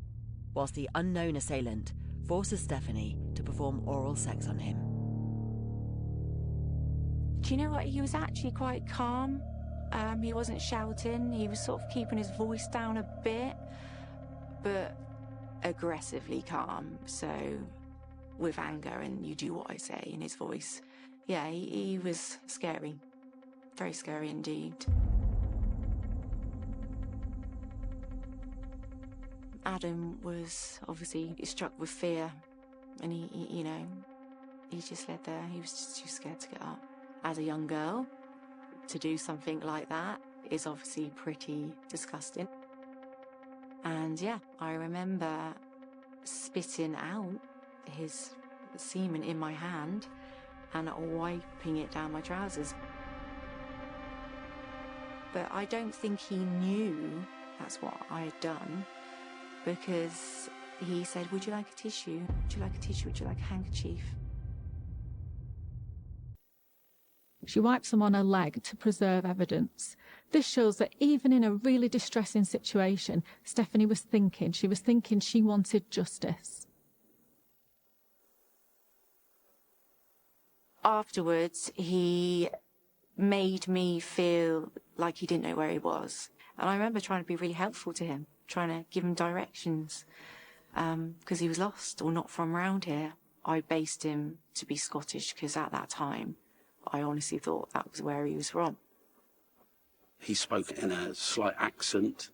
whilst the unknown assailant forces Stephanie to perform oral sex on him. Do you know what? He was actually quite calm. He wasn't shouting. He was sort of keeping his voice down a bit, but aggressively calm. So with anger and you do what I say in his voice. Yeah, he was scary. Very scary indeed. Adam was obviously struck with fear, and he just lay there. He was just too scared to get up. As a young girl, to do something like that is obviously pretty disgusting. And yeah, I remember spitting out his semen in my hand and wiping it down my trousers. But I don't think he knew that's what I had done, because he said, would you like a tissue? Would you like a tissue? Would you like a handkerchief? She wipes them on her leg to preserve evidence. This shows that even in a really distressing situation, Stephanie was thinking. She was thinking she wanted justice. Afterwards, he made me feel like he didn't know where he was. And I remember trying to be really helpful to him, trying to give him directions, because he was lost or not from around here. I based him to be Scottish because at that time, I honestly thought that was where he was from. He spoke in a slight accent.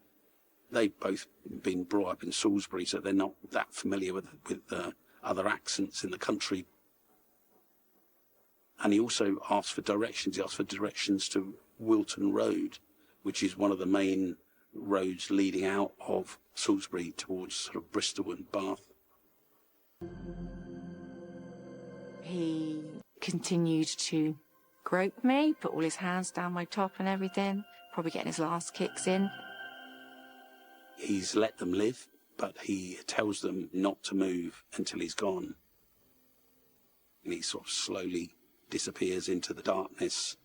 They've both been brought up in Salisbury, so they're not that familiar with other accents in the country. And he also asked for directions. He asked for directions to Wilton Road, which is one of the main roads leading out of Salisbury towards sort of Bristol and Bath. He continued to grope me, put all his hands down my top and everything, probably getting his last kicks in. He's let them live, but he tells them not to move until he's gone. And he sort of slowly disappears into the darkness.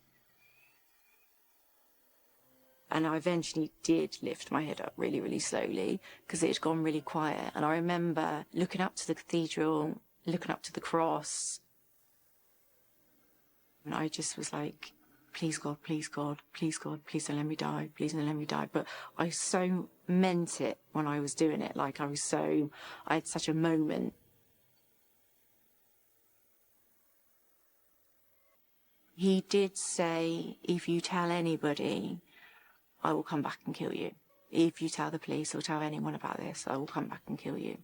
And I eventually did lift my head up really, really slowly because it had gone really quiet. And I remember looking up to the cathedral, looking up to the cross. And I just was like, please God, please God, please God, please don't let me die, please don't let me die. But I so meant it when I was doing it. Like I had such a moment. He did say, if you tell anybody, I will come back and kill you. If you tell the police or tell anyone about this, I will come back and kill you.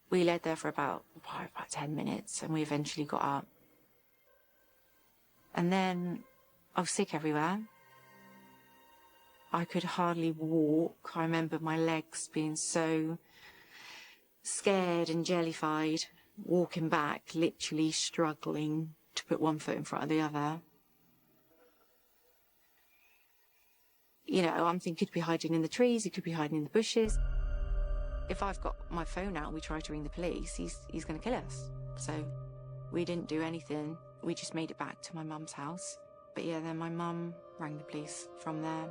We lay there for about 10 minutes and we eventually got up. And then I was sick everywhere. I could hardly walk. I remember my legs being so scared and jellified, walking back, literally struggling to put one foot in front of the other. You know, I'm thinking he could be hiding in the trees, he could be hiding in the bushes. If I've got my phone out and we try to ring the police, he's going to kill us. So we didn't do anything. We just made it back to my mum's house. But yeah, then my mum rang the police from there.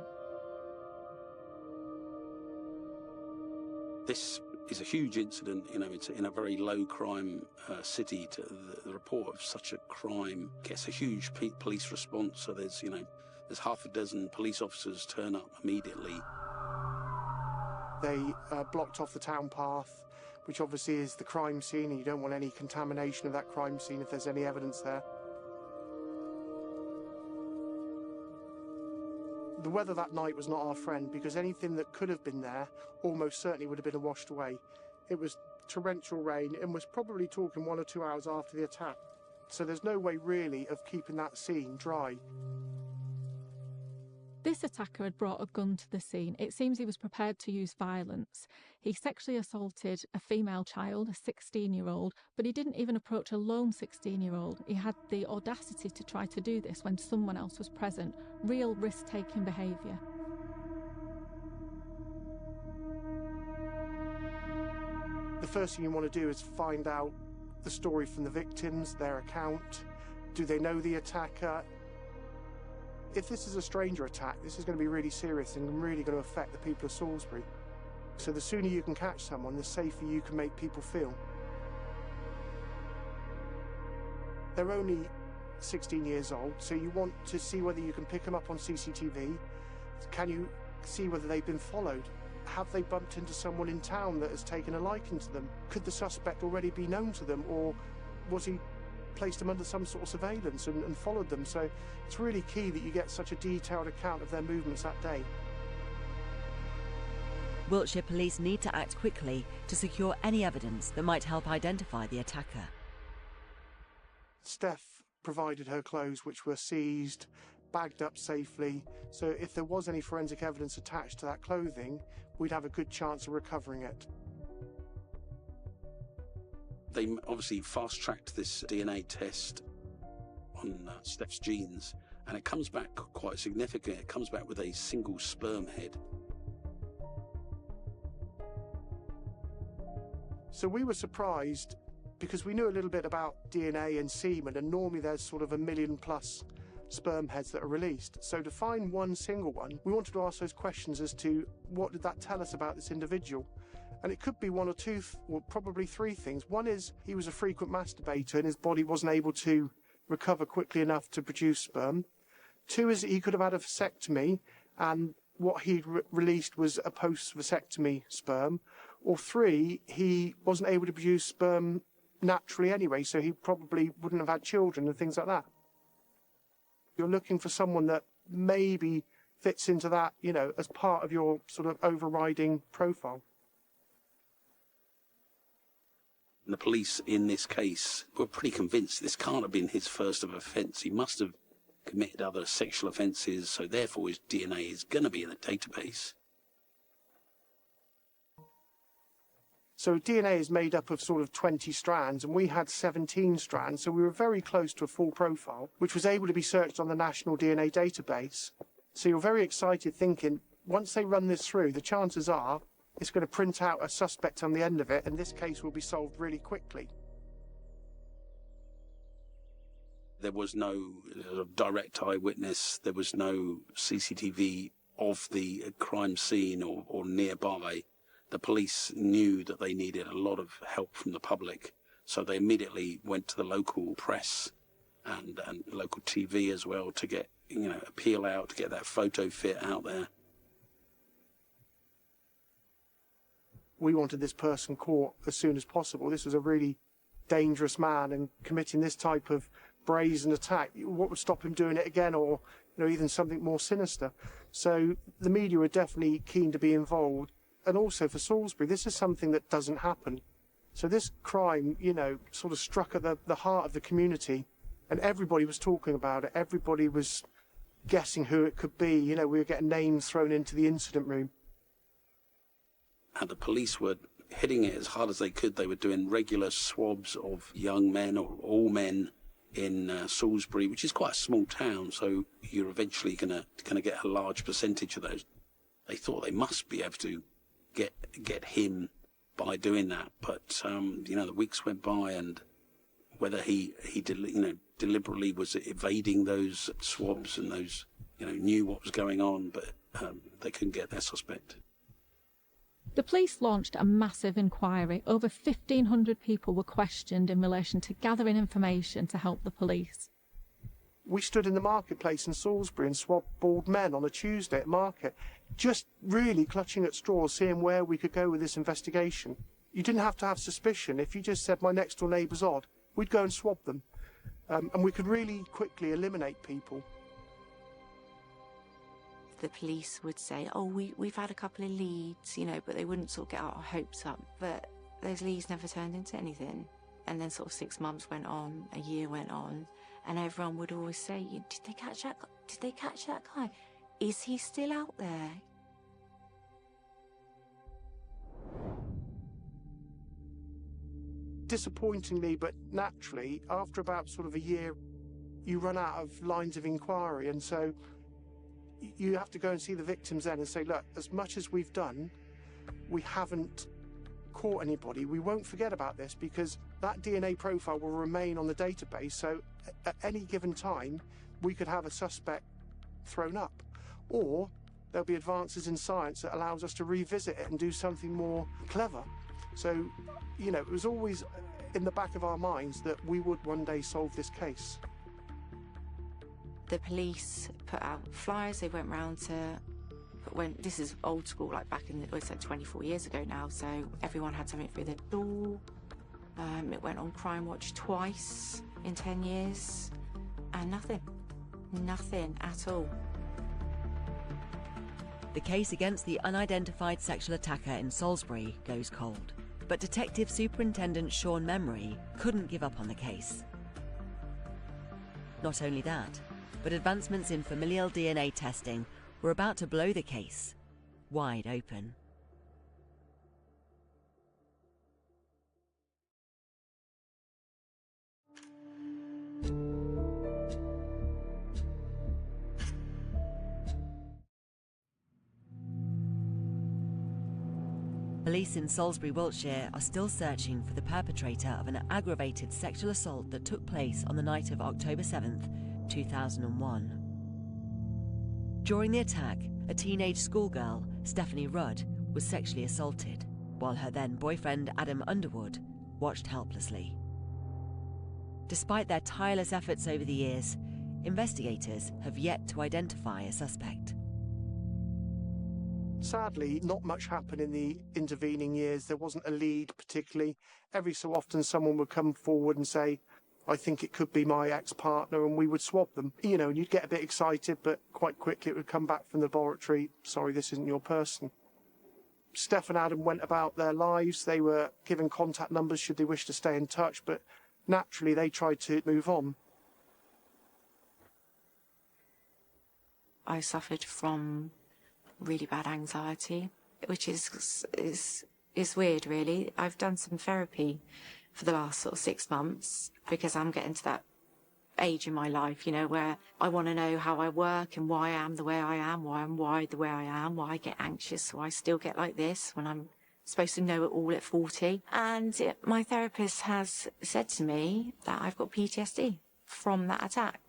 This is a huge incident, you know, it's in a very low crime city. The report of such a crime gets a huge police response. So there's half a dozen police officers turn up immediately. They blocked off the town path, which obviously is the crime scene, and you don't want any contamination of that crime scene if there's any evidence there. The weather that night was not our friend, because anything that could have been there almost certainly would have been washed away. It was torrential rain and was probably talking 1 or 2 hours after the attack. So there's no way really of keeping that scene dry. This attacker had brought a gun to the scene. It seems he was prepared to use violence. He sexually assaulted a female child, a 16-year-old, but he didn't even approach a lone 16-year-old. He had the audacity to try to do this when someone else was present. Real risk-taking behaviour. The first thing you want to do is find out the story from the victims, their account. Do they know the attacker? If this is a stranger attack, this is going to be really serious and really going to affect the people of Salisbury. So the sooner you can catch someone, the safer you can make people feel. They're only 16 years old, so you want to see whether you can pick them up on CCTV. Can you see whether they've been followed? Have they bumped into someone in town that has taken a liking to them? Could the suspect already be known to them, or was he placed them under some sort of surveillance and followed them? So it's really key that you get such a detailed account of their movements that day. Wiltshire police need to act quickly to secure any evidence that might help identify the attacker. Steph provided her clothes, which were seized, bagged up safely, so if there was any forensic evidence attached to that clothing, we'd have a good chance of recovering it. They obviously fast-tracked this DNA test on Steph's genes, and it comes back quite significant. It comes back with a single sperm head. So we were surprised because we knew a little bit about DNA and semen, and normally there's sort of 1 million+ sperm heads that are released. So to find one single one, we wanted to ask those questions as to what did that tell us about this individual. And it could be one or two, or probably three things. One is he was a frequent masturbator and his body wasn't able to recover quickly enough to produce sperm. 2 is that he could have had a vasectomy and what he'd released was a post-vasectomy sperm. Or 3, he wasn't able to produce sperm naturally anyway, so he probably wouldn't have had children and things like that. You're looking for someone that maybe fits into that, you know, as part of your sort of overriding profile. The police in this case were pretty convinced this can't have been his first of offence. He must have committed other sexual offences, so therefore his DNA is going to be in the database. So DNA is made up of sort of 20 strands, and we had 17 strands, so we were very close to a full profile, which was able to be searched on the National DNA Database. So you're very excited thinking, once they run this through, the chances are it's going to print out a suspect on the end of it, and this case will be solved really quickly. There was no direct eyewitness, there was no CCTV of the crime scene or nearby. The police knew that they needed a lot of help from the public, so they immediately went to the local press and local TV as well to get, you know, appeal out, to get that photo fit out there. We wanted this person caught as soon as possible. This was a really dangerous man, and committing this type of brazen attack, what would stop him doing it again, or, you know, even something more sinister? So the media were definitely keen to be involved. And also for Salisbury, this is something that doesn't happen. So this crime, you know, sort of struck at the heart of the community, and everybody was talking about it. Everybody was guessing who it could be. You know, we were getting names thrown into the incident room. And the police were hitting it as hard as they could. They were doing regular swabs of young men or all men in Salisbury, which is quite a small town, so you're eventually going to get a large percentage of those. They thought they must be able to get him by doing that, but you know, the weeks went by, and whether he deliberately was evading those swabs and those, you know, knew what was going on, but they couldn't get their suspect. The police launched a massive inquiry. Over 1,500 people were questioned in relation to gathering information to help the police. We stood in the marketplace in Salisbury and swabbed bald men on a Tuesday at market, just really clutching at straws, seeing where we could go with this investigation. You didn't have to have suspicion. If you just said, my next door neighbour's odd, we'd go and swab them. And we could really quickly eliminate people. The police would say, oh, we've had a couple of leads, you know, but they wouldn't sort of get our hopes up. But those leads never turned into anything. And then sort of 6 months went on, a year went on, and everyone would always say, did they catch that guy? Is he still out there? Disappointingly, but naturally, after about sort of a year, you run out of lines of inquiry, and so you have to go and see the victims then and say, look, as much as we've done, we haven't caught anybody. We won't forget about this, because that DNA profile will remain on the database, so at any given time we could have a suspect thrown up, or there'll be advances in science that allows us to revisit it and do something more clever. So, you know, it was always in the back of our minds that we would one day solve this case. The police put out flyers. They went round to, this is old school, like back in, it's like 24 years ago now, so everyone had something through their door. It went on Crime Watch twice in 10 years, and nothing at all. The case against the unidentified sexual attacker in Salisbury goes cold, but Detective Superintendent Sean Memory couldn't give up on the case. Not only that, but advancements in familial DNA testing were about to blow the case wide open. Police in Salisbury, Wiltshire are still searching for the perpetrator of an aggravated sexual assault that took place on the night of October 7th, 2001. During the attack, a teenage schoolgirl, Stephanie Rudd, was sexually assaulted, while her then boyfriend Adam Underwood watched helplessly. Despite their tireless efforts over the years, investigators have yet to identify a suspect. Sadly, not much happened in the intervening years. There wasn't a lead particularly. Every so often someone would come forward and say, I think it could be my ex-partner, and we would swab them. You know, and you'd get a bit excited, but quite quickly it would come back from the laboratory, sorry, this isn't your person. Steph and Adam went about their lives. They were given contact numbers should they wish to stay in touch, but naturally they tried to move on. I suffered from really bad anxiety, which is weird, really. I've done some therapy for the last sort of 6 months because I'm getting to that age in my life, you know, where I want to know how I work and why I am the way I am, why I'm wired the way I am, why I get anxious, why I still get like this when I'm supposed to know it all at 40. And my therapist has said to me that I've got PTSD from that attack.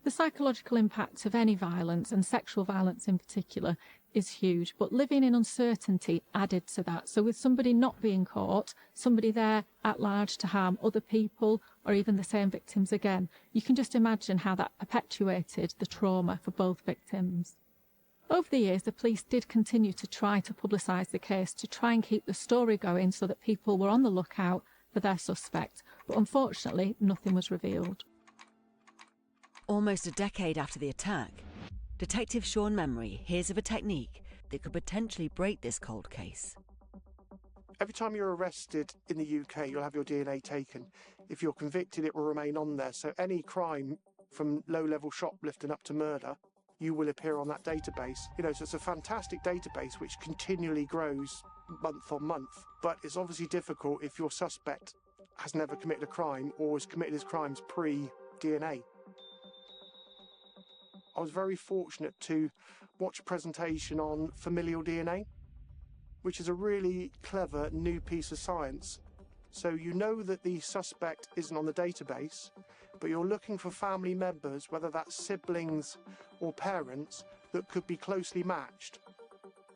The psychological impact of any violence, and sexual violence in particular, is huge, but living in uncertainty added to that. So with somebody not being caught, somebody there at large to harm other people or even the same victims again, you can just imagine how that perpetuated the trauma for both victims. Over the years, the police did continue to try to publicise the case, to try and keep the story going so that people were on the lookout for their suspect, but unfortunately nothing was revealed. Almost a decade after the attack, Detective Sean Memory hears of a technique that could potentially break this cold case. Every time you're arrested in the UK, you'll have your DNA taken. If you're convicted, it will remain on there. So any crime from low-level shoplifting up to murder, you will appear on that database. You know, so it's a fantastic database which continually grows month on month. But it's obviously difficult if your suspect has never committed a crime or has committed his crimes pre-DNA. I was very fortunate to watch a presentation on familial DNA, which is a really clever new piece of science. So you know that the suspect isn't on the database, but you're looking for family members, whether that's siblings or parents, that could be closely matched.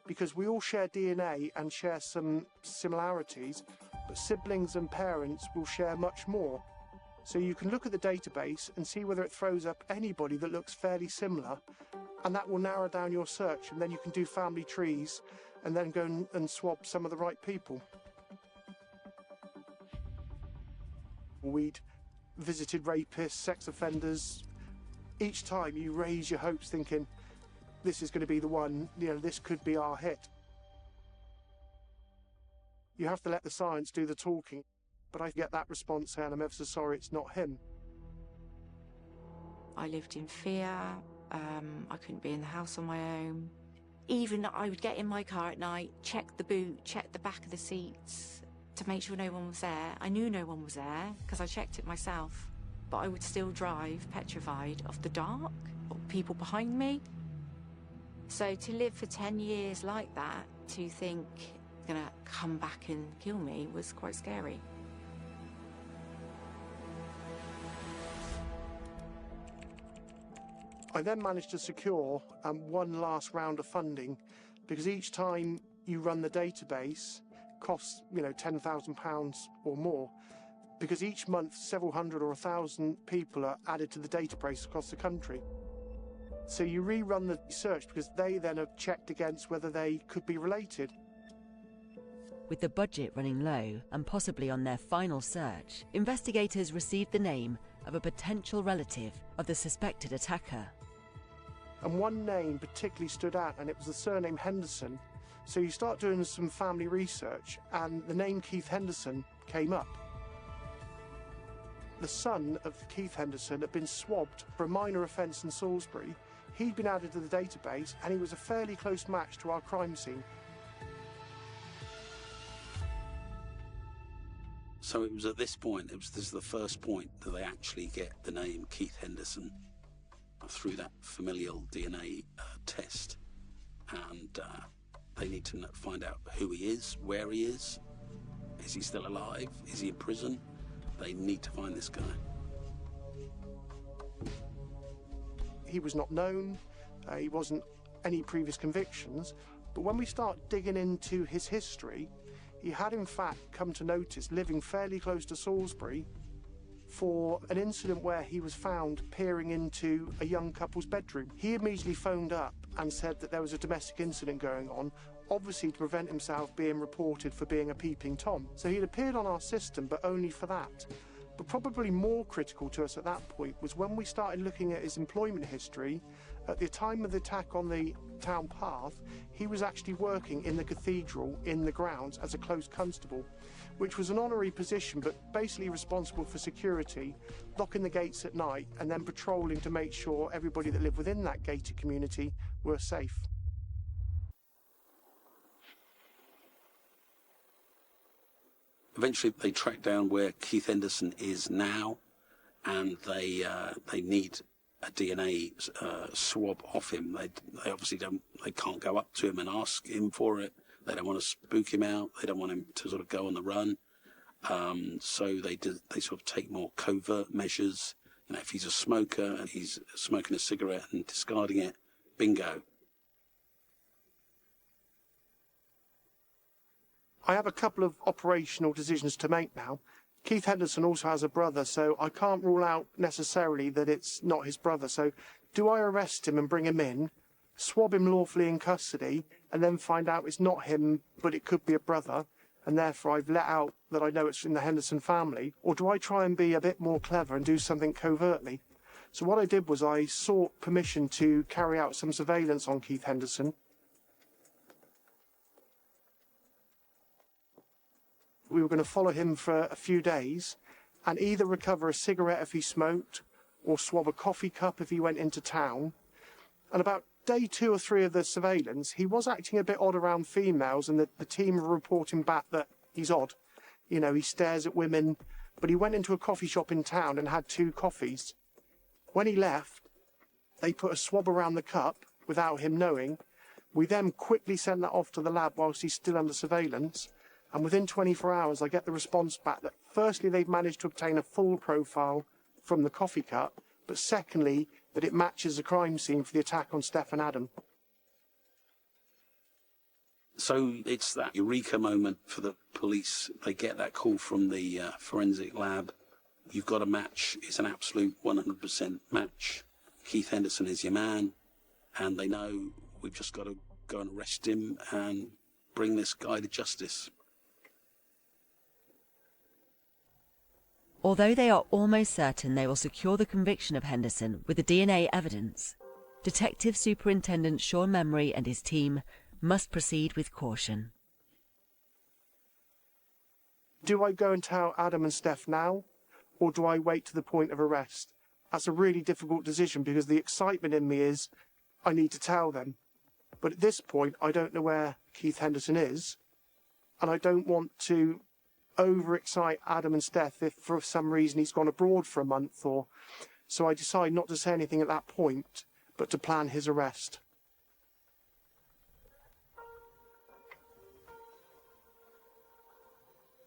Because we all share DNA and share some similarities, but siblings and parents will share much more. So you can look at the database and see whether it throws up anybody that looks fairly similar, and that will narrow down your search, and then you can do family trees and then go and swab some of the right people. We'd visited rapists, sex offenders. Each time you raise your hopes thinking, this is going to be the one, you know, this could be our hit. You have to let the science do the talking. But I get that response saying, I'm ever so sorry, it's not him. I lived in fear. I couldn't be in the house on my own. Even I would get in my car at night, check the boot, check the back of the seats to make sure no one was there. I knew no one was there because I checked it myself. But I would still drive petrified of the dark, of people behind me. So to live for 10 years like that, to think they're gonna come back and kill me was quite scary. I then managed to secure one last round of funding, because each time you run the database costs, you know, £10,000 or more, because each month several hundred or 1,000 people are added to the database across the country. So you rerun the search because they then are checked against whether they could be related. With the budget running low and possibly on their final search, investigators received the name of a potential relative of the suspected attacker. And one name particularly stood out, and it was the surname Henderson. So you start doing some family research, and the name Keith Henderson came up. The son of Keith Henderson had been swabbed for a minor offence in Salisbury. He'd been added to the database, and he was a fairly close match to our crime scene. So it was at this point, this is the first point that they actually get the name Keith Henderson through that familial DNA test. And they need to find out who he is, where he is he still alive, is he in prison? They need to find this guy. He was not known, he wasn't any previous convictions, but when we start digging into his history, he had in fact come to notice, living fairly close to Salisbury, for an incident where he was found peering into a young couple's bedroom. He immediately phoned up and said that there was a domestic incident going on, obviously to prevent himself being reported for being a peeping Tom. So he'd appeared on our system, but only for that. But probably more critical to us at that point was when we started looking at his employment history. At the time of the attack on the town path, he was actually working in the cathedral in the grounds as a close constable, which was an honorary position but basically responsible for security, locking the gates at night and then patrolling to make sure everybody that lived within that gated community were safe. Eventually they track down where Keith Henderson is now, and they need a DNA swab off him. They obviously can't go up to him and ask him for it. They don't want to spook him out. They don't want him to sort of go on the run. So they sort of take more covert measures. You know, if he's a smoker and he's smoking a cigarette and discarding it, bingo. I have a couple of operational decisions to make now. Keith Henderson also has a brother, so I can't rule out necessarily that it's not his brother. So do I arrest him and bring him in, swab him lawfully in custody, and then find out it's not him, but it could be a brother, and therefore I've let out that I know it's in the Henderson family? Or do I try and be a bit more clever and do something covertly? So what I did was I sought permission to carry out some surveillance on Keith Henderson. We were going to follow him for a few days and either recover a cigarette if he smoked or swab a coffee cup if he went into town. And about day 2 or 3 of the surveillance, he was acting a bit odd around females, and the team were reporting back that he's odd. You know, he stares at women, but he went into a coffee shop in town and had 2 coffees. When he left, they put a swab around the cup without him knowing. We then quickly sent that off to the lab whilst he's still under surveillance. And within 24 hours, I get the response back that firstly, they've managed to obtain a full profile from the coffee cup, but secondly, that it matches the crime scene for the attack on Steph and Adam. So it's that eureka moment for the police. They get that call from the forensic lab. You've got a match. It's an absolute 100% match. Keith Henderson is your man, and they know we've just got to go and arrest him and bring this guy to justice. Although they are almost certain they will secure the conviction of Henderson with the DNA evidence, Detective Superintendent Sean Memory and his team must proceed with caution. Do I go and tell Adam and Steph now, or do I wait to the point of arrest? That's a really difficult decision because the excitement in me is I need to tell them. But at this point, I don't know where Keith Henderson is, and I don't want to overexcite Adam and Steph if for some reason he's gone abroad for a month, or so I decide not to say anything at that point, but to plan his arrest.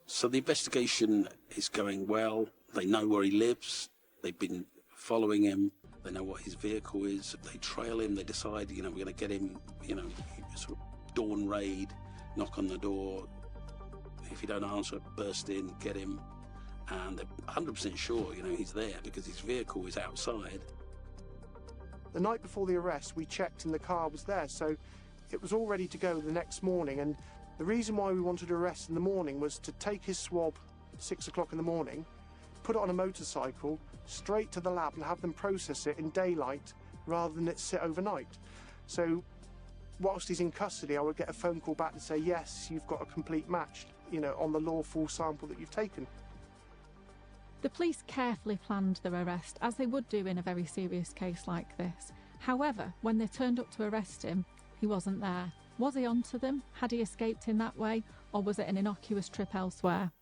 So the investigation is going well. They know where he lives. They've been following him. They know what his vehicle is. They trail him. They decide, we're going to get him, sort of dawn raid, knock on the door. If you don't answer, burst in, get him. And they're 100% sure, he's there because his vehicle is outside. The night before the arrest, we checked and the car was there, so it was all ready to go the next morning. And the reason why we wanted to arrest in the morning was to take his swab at 6 o'clock in the morning, put it on a motorcycle, straight to the lab and have them process it in daylight rather than it sit overnight. So whilst he's in custody, I would get a phone call back to say, yes, you've got a complete match, on the lawful sample that you've taken. The police carefully planned their arrest, as they would do in a very serious case like this. However, when they turned up to arrest him, he wasn't there. Was he onto them? Had he escaped in that way? Or was it an innocuous trip elsewhere?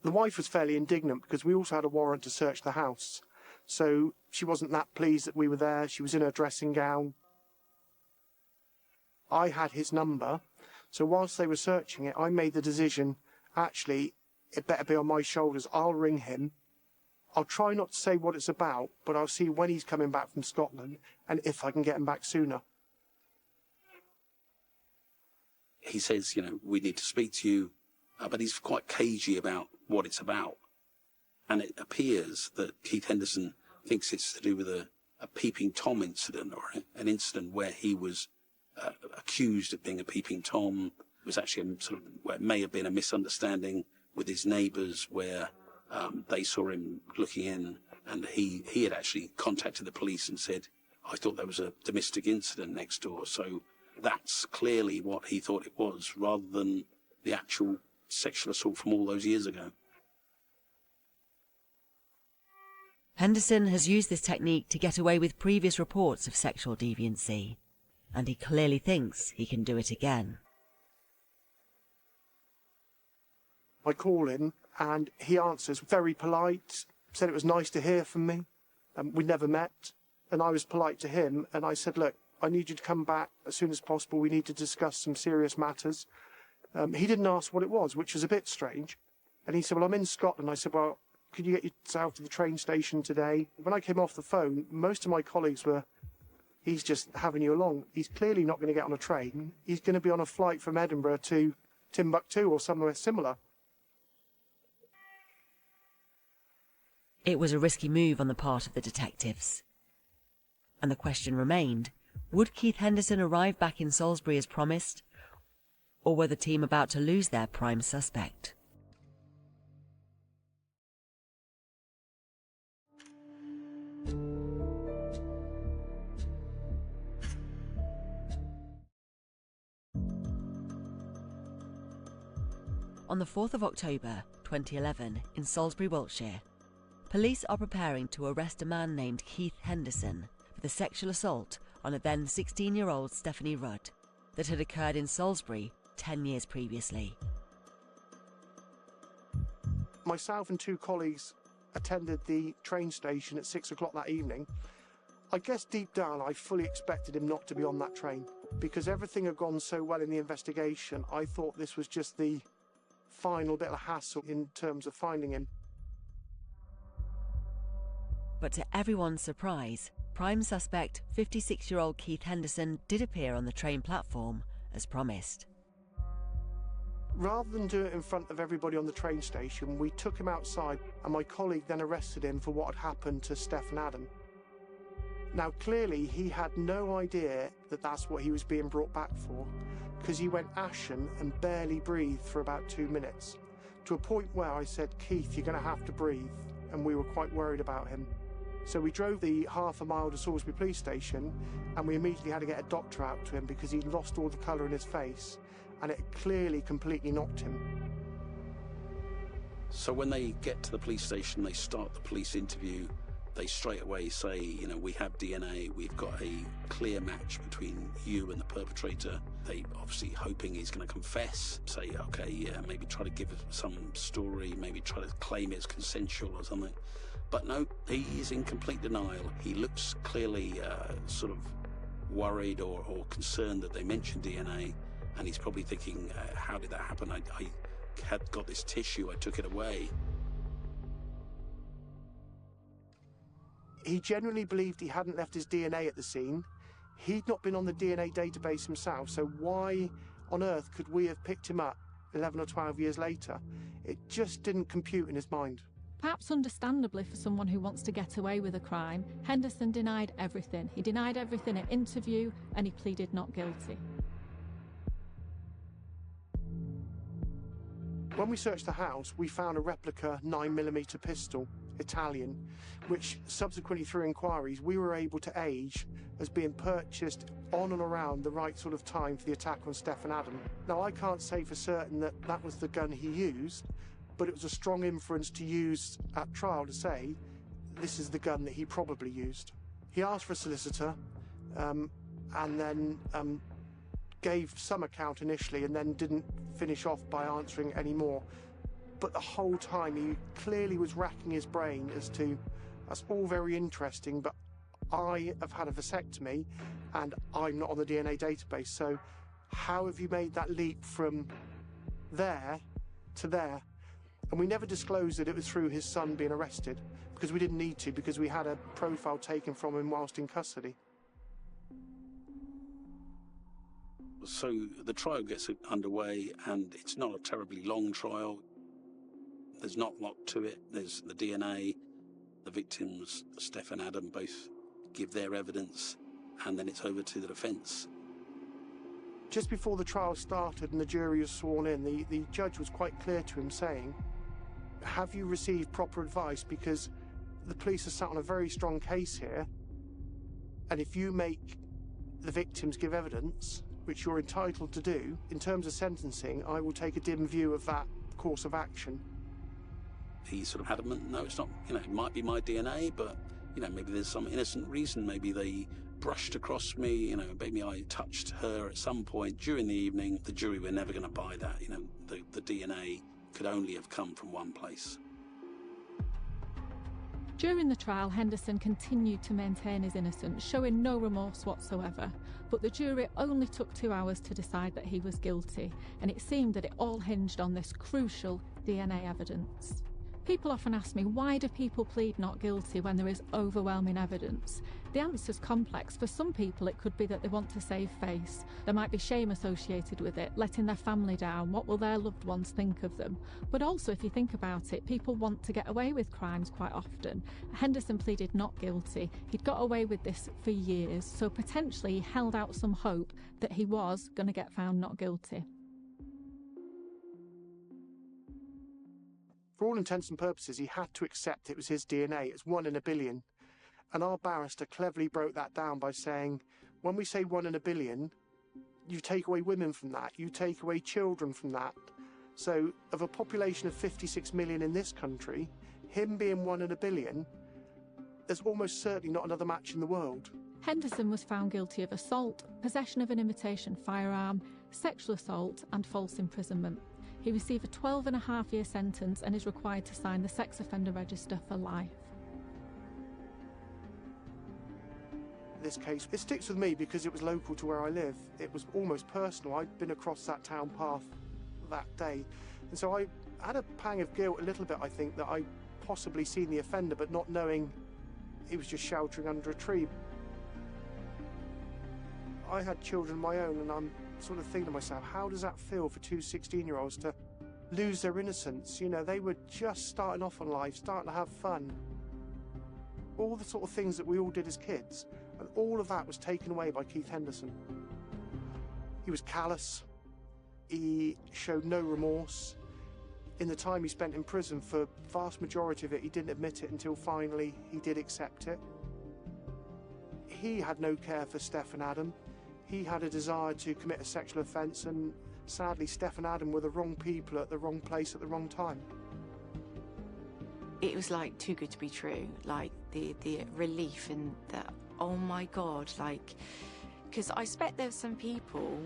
The wife was fairly indignant because we also had a warrant to search the house. So she wasn't that pleased that we were there. She was in her dressing gown. I had his number. So whilst they were searching it, I made the decision, actually, it better be on my shoulders. I'll ring him. I'll try not to say what it's about, but I'll see when he's coming back from Scotland and if I can get him back sooner. he says, you know, we need to speak to you, but he's quite cagey about what it's about. And it appears that Keith Henderson thinks it's to do with a Peeping Tom incident, or an incident where he was accused of being a Peeping Tom. It was actually where it may have been a misunderstanding with his neighbours, where they saw him looking in, and he had actually contacted the police and said, I thought there was a domestic incident next door. So that's clearly what he thought it was, rather than the actual sexual assault from all those years ago. Henderson has used this technique to get away with previous reports of sexual deviancy, and he clearly thinks he can do it again. I call him and he answers, very polite, said it was nice to hear from me. We never met, and I was polite to him, and I said, look, I need you to come back as soon as possible. We need to discuss some serious matters. He didn't ask what it was, which was a bit strange. And he said, well, I'm in Scotland. I said, well, could you get yourself to the train station today? When I came off the phone, most of my colleagues were, he's just having you along. He's clearly not going to get on a train. He's going to be on a flight from Edinburgh to Timbuktu or somewhere similar. It was a risky move on the part of the detectives. And the question remained, would Keith Henderson arrive back in Salisbury as promised? Or were the team about to lose their prime suspect? On the 4th of October 2011 in Salisbury, Wiltshire, police are preparing to arrest a man named Keith Henderson for the sexual assault on a then 16-year-old Stephanie Rudd that had occurred in Salisbury 10 years previously. Myself and two colleagues attended the train station at 6 o'clock that evening. I guess deep down I fully expected him not to be on that train, because everything had gone so well in the investigation. I thought this was just the final bit of hassle in terms of finding him. But to everyone's surprise, prime suspect 56-year-old Keith Henderson did appear on the train platform as promised. Rather than do it in front of everybody on the train station, we took him outside, and my colleague then arrested him for what had happened to Steph and Adam. Now, clearly, he had no idea that that's what he was being brought back for, because he went ashen and barely breathed for about 2 minutes, to a point where I said, Keith, you're going to have to breathe, and we were quite worried about him. So we drove the half a mile to Salisbury Police Station, and we immediately had to get a doctor out to him because he'd lost all the colour in his face, and it clearly completely knocked him. So when they get to the police station, they start the police interview. They straight away say, you know, we have DNA, we've got a clear match between you and the perpetrator. They obviously hoping he's going to confess, say, okay, yeah, maybe try to give some story, maybe try to claim it's consensual or something. But no, he is in complete denial. He looks clearly sort of worried or concerned that they mentioned DNA, and he's probably thinking, how did that happen? I had got this tissue, I took it away. He genuinely believed he hadn't left his DNA at the scene. He'd not been on the DNA database himself, so why on earth could we have picked him up 11 or 12 years later? It just didn't compute in his mind. Perhaps understandably for someone who wants to get away with a crime, Henderson denied everything. He denied everything at interview, and he pleaded not guilty. When we searched the house, we found a replica 9mm pistol, Italian, which subsequently through inquiries we were able to age as being purchased on and around the right sort of time for the attack on Steph and Adam. Now, I can't say for certain that that was the gun he used, but it was a strong inference to use at trial to say this is the gun that he probably used. He asked for a solicitor and then gave some account initially and then didn't finish off by answering any more. But the whole time he clearly was racking his brain as to, that's all very interesting, but I have had a vasectomy and I'm not on the DNA database, so how have you made that leap from there to there? And we never disclosed that it was through his son being arrested, because we didn't need to, because we had a profile taken from him whilst in custody. So the trial gets underway, and it's not a terribly long trial. There's not a lot to it. There's the DNA. The victims, Steph and Adam, both give their evidence, and then it's over to the defence. Just before the trial started and the jury was sworn in, the judge was quite clear to him, saying, have you received proper advice? Because the police are sat on a very strong case here, and if you make the victims give evidence, which you're entitled to do, in terms of sentencing, I will take a dim view of that course of action. He's sort of adamant, no, it's not, it might be my DNA, but, maybe there's some innocent reason. Maybe they brushed across me, maybe I touched her at some point during the evening. The jury were never going to buy that, the DNA could only have come from one place. During the trial, Henderson continued to maintain his innocence, showing no remorse whatsoever. But the jury only took 2 hours to decide that he was guilty, and it seemed that it all hinged on this crucial DNA evidence. People often ask me, why do people plead not guilty when there is overwhelming evidence? The answer's complex. For some people, it could be that they want to save face. There might be shame associated with it, letting their family down. What will their loved ones think of them? But also, if you think about it, people want to get away with crimes quite often. Henderson pleaded not guilty. He'd got away with this for years, so potentially he held out some hope that he was going to get found not guilty. For all intents and purposes, he had to accept it was his DNA. It's 1 in a billion. And our barrister cleverly broke that down by saying, when we say 1 in a billion, you take away women from that, you take away children from that. So of a population of 56 million in this country, him being 1 in a billion, there's almost certainly not another match in the world. Henderson was found guilty of assault, possession of an imitation firearm, sexual assault and false imprisonment. He received a 12.5-year sentence and is required to sign the sex offender register for life. This case, it sticks with me because it was local to where I live. It was almost personal. I'd been across that town path that day. And so I had a pang of guilt a little bit, I think, that I possibly seen the offender, but not knowing he was just sheltering under a tree. I had children of my own, and I'm sort of thinking to myself, how does that feel for 2 16-year-olds to lose their innocence? They were just starting off on life, starting to have fun. All the sort of things that we all did as kids, and all of that was taken away by Keith Henderson. He was callous. He showed no remorse. In the time he spent in prison, for the vast majority of it, he didn't admit it until finally he did accept it. He had no care for Steph and Adam. He had a desire to commit a sexual offence, and sadly Steph and Adam were the wrong people at the wrong place at the wrong time. It was like too good to be true, like the relief and the, oh my God, because I expect there were some people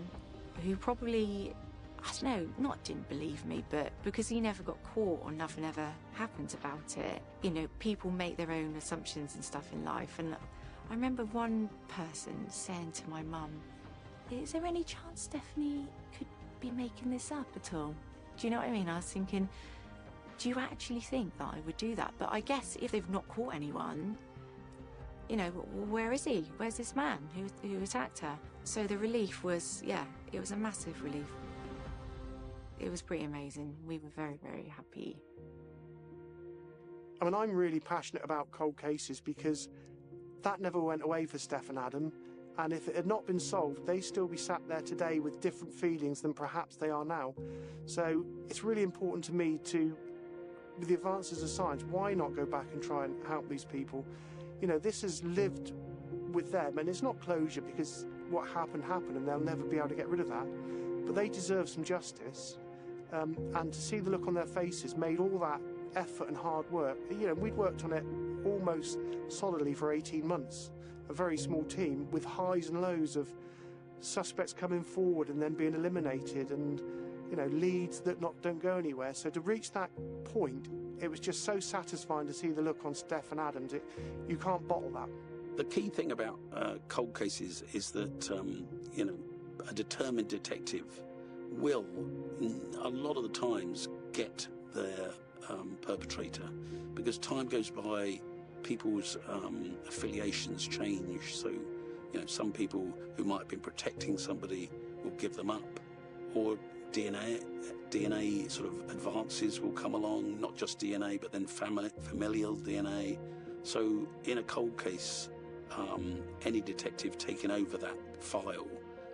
who probably, I don't know, not didn't believe me, but because he never got caught or nothing ever happened about it, people make their own assumptions and stuff in life. And I remember one person saying to my mum, is there any chance Stephanie could be making this up at all? Do you know what I mean? I was thinking, do you actually think that I would do that? But I guess if they've not caught anyone, where is he? Where's this man who attacked her? So the relief was, it was a massive relief. It was pretty amazing. We were very, very happy. I mean, I'm really passionate about cold cases because that never went away for Steph and Adam. And if it had not been solved, they'd still be sat there today with different feelings than perhaps they are now. So it's really important to me to, with the advances of science, why not go back and try and help these people? This has lived with them, and it's not closure because what happened and they'll never be able to get rid of that. But they deserve some justice. And to see the look on their faces made all that effort and hard work. We'd worked on it almost solidly for 18 months. A very small team with highs and lows of suspects coming forward and then being eliminated, and leads that don't go anywhere. So to reach that point, it was just so satisfying to see the look on Steph and Adams. You can't bottle that. The key thing about cold cases is that a determined detective will a lot of the times get their perpetrator, because time goes by, people's affiliations change. So some people who might have been protecting somebody will give them up, or DNA sort of advances will come along, not just DNA, but then familial DNA. So in a cold case, any detective taking over that file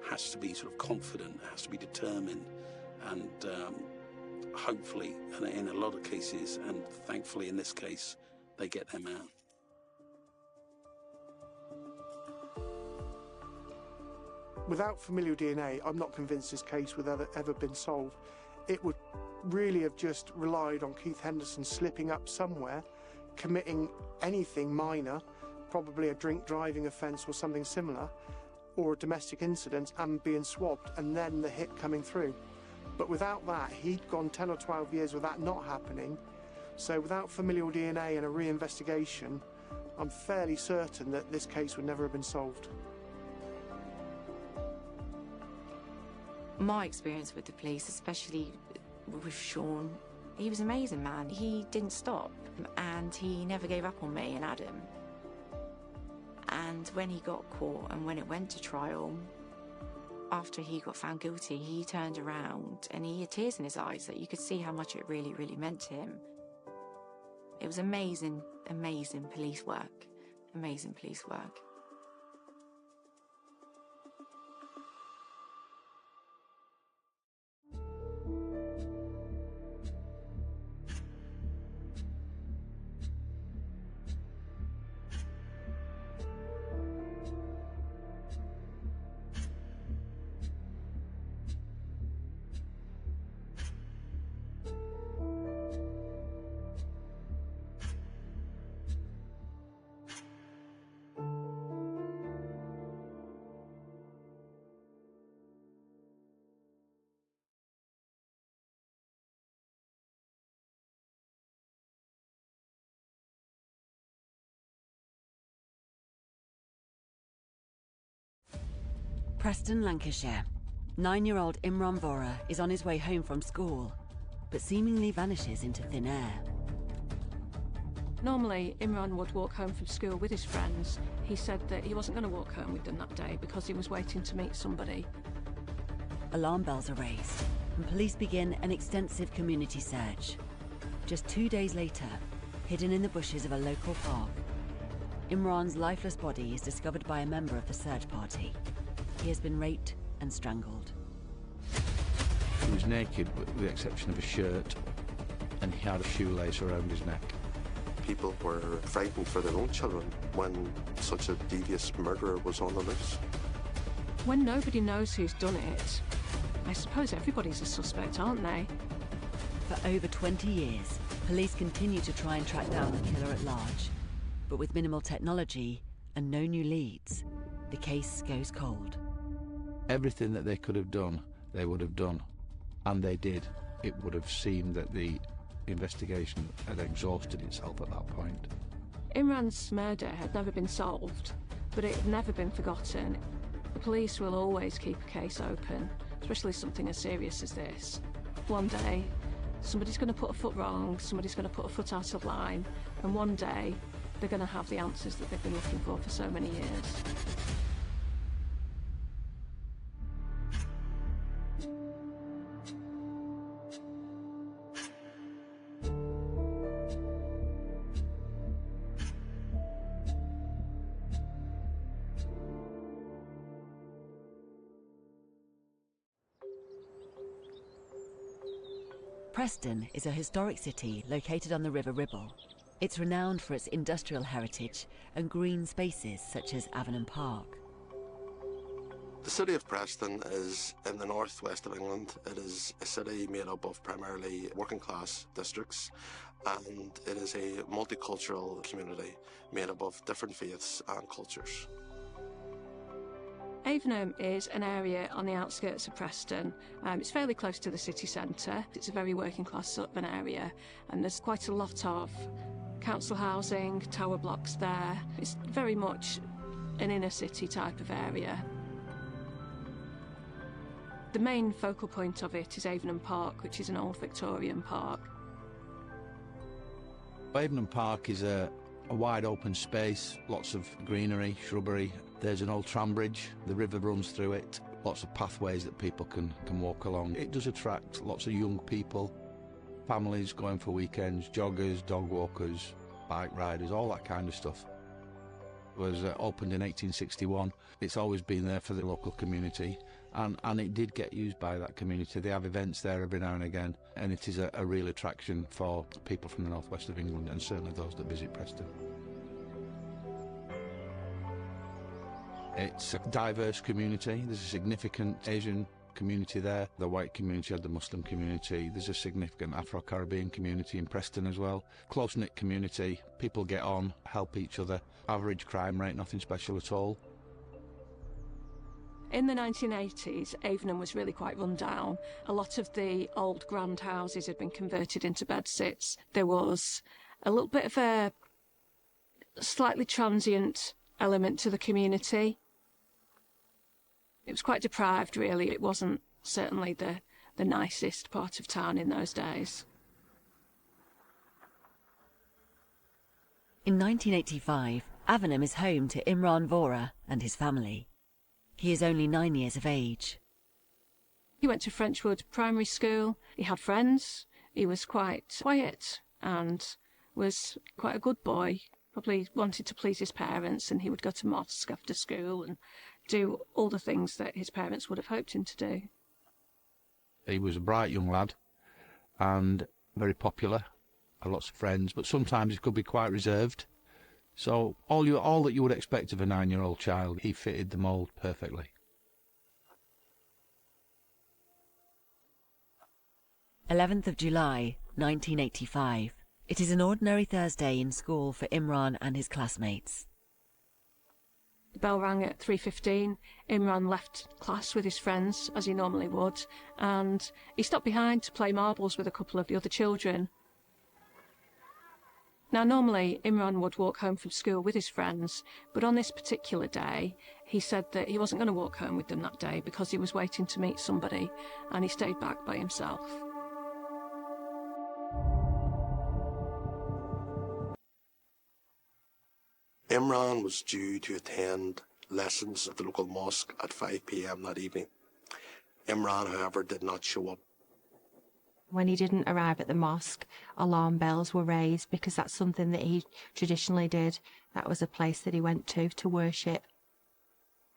has to be sort of confident, has to be determined, and hopefully, and in a lot of cases, and thankfully in this case, they get their man. Without familial DNA, I'm not convinced this case would have ever been solved. It would really have just relied on Keith Henderson slipping up somewhere, committing anything minor, probably a drink driving offence or something similar, or a domestic incident, and being swabbed, and then the hit coming through. But without that, he'd gone 10 or 12 years with that not happening. So without familial DNA and a reinvestigation, I'm fairly certain that this case would never have been solved. My experience with the police, especially with Sean, he was an amazing man. He didn't stop, and he never gave up on me and Adam. And when he got caught and when it went to trial, after he got found guilty, he turned around and he had tears in his eyes, that you could see how much it really, really meant to him. It was amazing, amazing police work. Amazing police work. Preston, Lancashire. 9-year-old Imran Vora is on his way home from school, but seemingly vanishes into thin air. Normally, Imran would walk home from school with his friends. He said that he wasn't going to walk home with them that day because he was waiting to meet somebody. Alarm bells are raised, and police begin an extensive community search. Just 2 days later, hidden in the bushes of a local park, Imran's lifeless body is discovered by a member of the search party. He has been raped and strangled. He was naked with the exception of a shirt, and he had a shoelace around his neck. People were frightened for their own children when such a devious murderer was on the loose. When nobody knows who's done it, I suppose everybody's a suspect, aren't they? For over 20 years, police continue to try and track down the killer at large. But with minimal technology and no new leads, the case goes cold. Everything that they could have done, they would have done. And they did. It would have seemed that the investigation had exhausted itself at that point. Imran's murder had never been solved, but it had never been forgotten. The police will always keep a case open, especially something as serious as this. One day, somebody's going to put a foot wrong, somebody's going to put a foot out of line, and one day, they're going to have the answers that they've been looking for so many years. Preston is a historic city located on the River Ribble. It's renowned for its industrial heritage and green spaces such as Avenham Park. The city of Preston is in the northwest of England. It is a city made up of primarily working class districts, and it is a multicultural community made up of different faiths and cultures. Avenham is an area on the outskirts of Preston. It's fairly close to the city centre. It's a very working class suburban area, and there's quite a lot of council housing, tower blocks there. It's very much an inner city type of area. The main focal point of it is Avenham Park, which is an old Victorian park. Avenham Park is a wide open space, lots of greenery, shrubbery. There's an old tram bridge, the river runs through it. lots of pathways that people can walk along. It does attract lots of young people, families going for weekends, joggers, dog walkers, bike riders, all that kind of stuff. It was opened in 1861. It's always been there for the local community, and it did get used by that community. They have events there every now and again, and it is a real attraction for people from the northwest of England, and certainly those that visit Preston. It's a diverse community. There's a significant Asian community there, the white community, the Muslim community. There's a significant Afro-Caribbean community in Preston as well. Close-knit community, people get on, help each other. Average crime rate, nothing special at all. In the 1980s, Avenham was really quite run down. A lot of the old grand houses had been converted into bedsits. There was a little bit of a slightly transient element to the community. It was quite deprived, really. It wasn't certainly the nicest part of town in those days. In 1985, Avenham is home to Imran Vora and his family. He is only 9 years of age. He went to Frenchwood Primary School. He had friends. He was quite quiet and was quite a good boy. Probably wanted to please his parents, and he would go to mosque after school and do all the things that his parents would have hoped him to do. He was a bright young lad and very popular, had lots of friends, but sometimes he could be quite reserved. So all that you would expect of a 9-year-old child, he fitted the mould perfectly. July 1985. It is an ordinary Thursday in school for Imran and his classmates. The bell rang at 3:15. Imran left class with his friends, as he normally would, and he stopped behind to play marbles with a couple of the other children. Now, normally, Imran would walk home from school with his friends, but on this particular day, he said that he wasn't going to walk home with them that day because he was waiting to meet somebody, and he stayed back by himself. Imran was due to attend lessons at the local mosque at 5 p.m. that evening. Imran, however, did not show up. When he didn't arrive at the mosque, alarm bells were raised because that's something that he traditionally did. That was a place that he went to worship.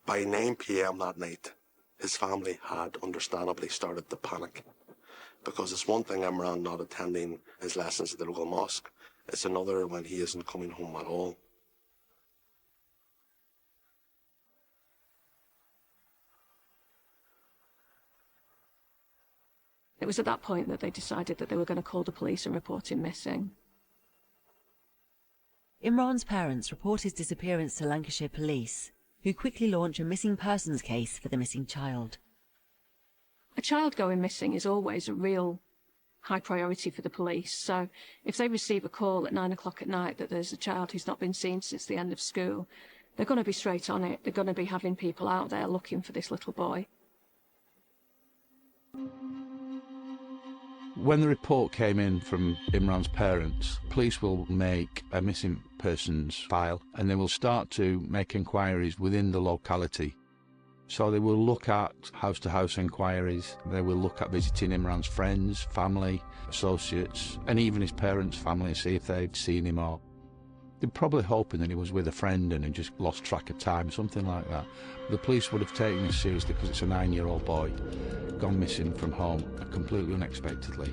By 9 p.m. that night, his family had understandably started to panic, because it's one thing Imran not attending his lessons at the local mosque. It's another when he isn't coming home at all. It was at that point that they decided that they were going to call the police and report him missing. Imran's parents report his disappearance to Lancashire Police, who quickly launch a missing persons case for the missing child. A child going missing is always a real high priority for the police, so if they receive a call at 9 o'clock at night that there's a child who's not been seen since the end of school, they're going to be straight on it. They're going to be having people out there looking for this little boy. When the report came in from Imran's parents, police will make a missing persons file, and they will start to make inquiries within the locality. So they will look at house-to-house inquiries, they will look at visiting Imran's friends, family, associates, and even his parents' family, and see if they'd seen him or... They're probably hoping that he was with a friend and he just lost track of time, something like that. The police would have taken this seriously because it's a 9-year-old boy gone missing from home completely unexpectedly.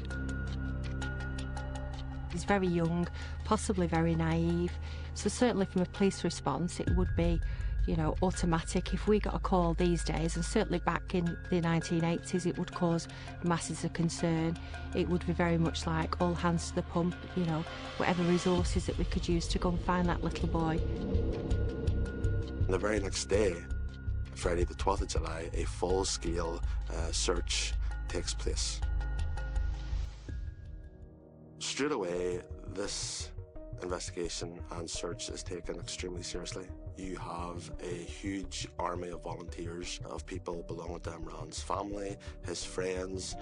He's very young, possibly very naive, so certainly from a police response it would be, automatic. If we got a call these days, and certainly back in the 1980s, it would cause masses of concern. It would be very much like all hands to the pump, whatever resources that we could use to go and find that little boy. The very next day, Friday the 12th of July, a full-scale search takes place. Straight away, this investigation and search is taken extremely seriously. You have a huge army of volunteers, of people belonging to Imran's family, his friends,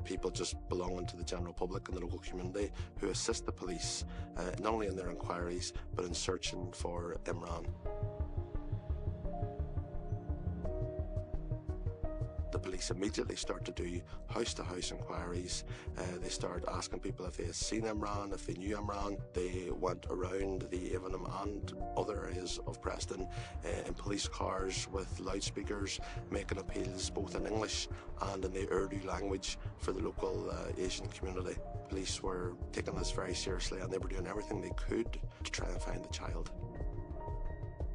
people just belonging to the general public and the local community who assist the police, not only in their inquiries, but in searching for Imran. police immediately start to do house-to-house inquiries. They start asking people if they had seen Imran, if they knew Imran. They went around the Avenham and other areas of Preston in police cars with loudspeakers, making appeals both in English and in the Urdu language for the local Asian community. Police were taking this very seriously, and they were doing everything they could to try and find the child.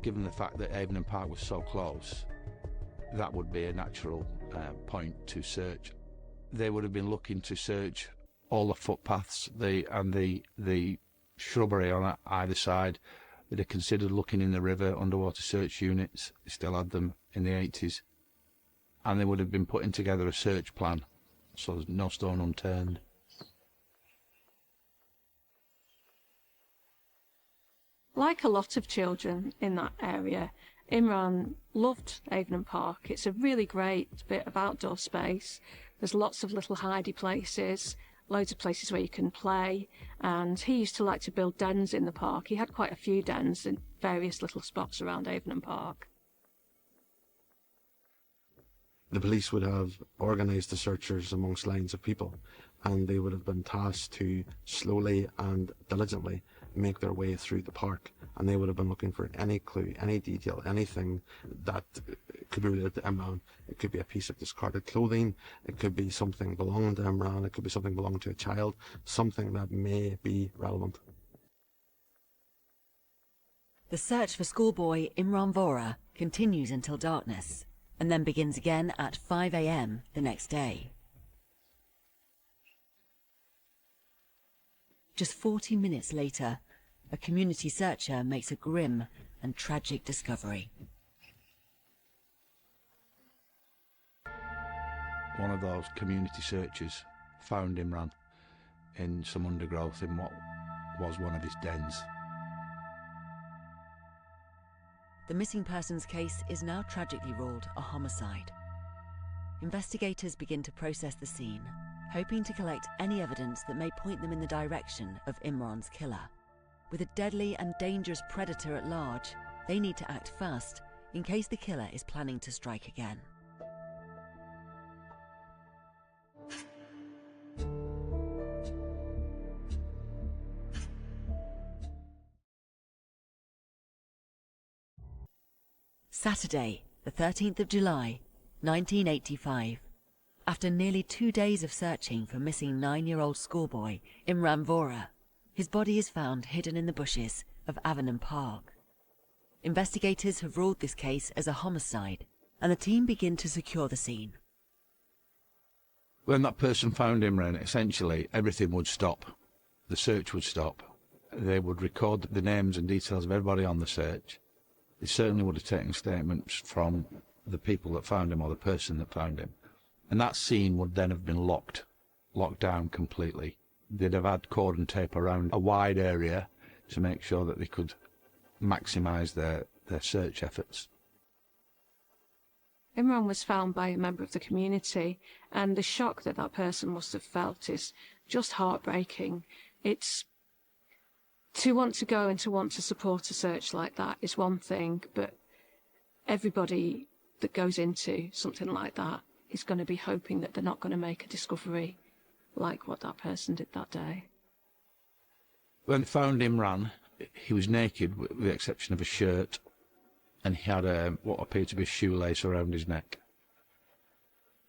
Given the fact that Avenham Park was so close, that would be a natural point to search. They would have been looking to search all the footpaths and the shrubbery on either side. They'd have considered looking in the river, underwater search units. They still had them in the 80s. And they would have been putting together a search plan, so there's no stone unturned. Like a lot of children in that area, Imran loved Avenham Park. It's a really great bit of outdoor space. There's lots of little hidey places, loads of places where you can play, and he used to like to build dens in the park. He had quite a few dens in various little spots around Avenham Park. The police would have organised the searchers amongst lines of people, and they would have been tasked to slowly and diligently make their way through the park, and they would have been looking for any clue, any detail, anything that could be related to Imran. It could be a piece of discarded clothing, it could be something belonging to Imran, it could be something belonging to a child, something that may be relevant. The search for schoolboy Imran Vora continues until darkness, and then begins again at 5 a.m. the next day. Just 40 minutes later, a community searcher makes a grim and tragic discovery. One of those community searchers found Imran in some undergrowth in what was one of his dens. The missing persons case is now tragically ruled a homicide. Investigators begin to process the scene, hoping to collect any evidence that may point them in the direction of Imran's killer. With a deadly and dangerous predator at large, they need to act fast in case the killer is planning to strike again. Saturday, the 13th of July, 1985. After nearly 2 days of searching for missing 9-year-old schoolboy Imran Vora, his body is found hidden in the bushes of Avenham Park. Investigators have ruled this case as a homicide, and the team begin to secure the scene. When that person found Imran, essentially everything would stop. The search would stop. They would record the names and details of everybody on the search. They certainly would have taken statements from the people that found him or the person that found him. And that scene would then have been locked down completely. They'd have had cordon tape around a wide area to make sure that they could maximise their search efforts. Imran was found by a member of the community, and the shock that that person must have felt is just heartbreaking. It's to want to go and to want to support a search like that is one thing, but everybody that goes into something like that is going to be hoping that they're not going to make a discovery like what that person did that day. When they found Imran, he was naked with the exception of a shirt, and he had what appeared to be a shoelace around his neck.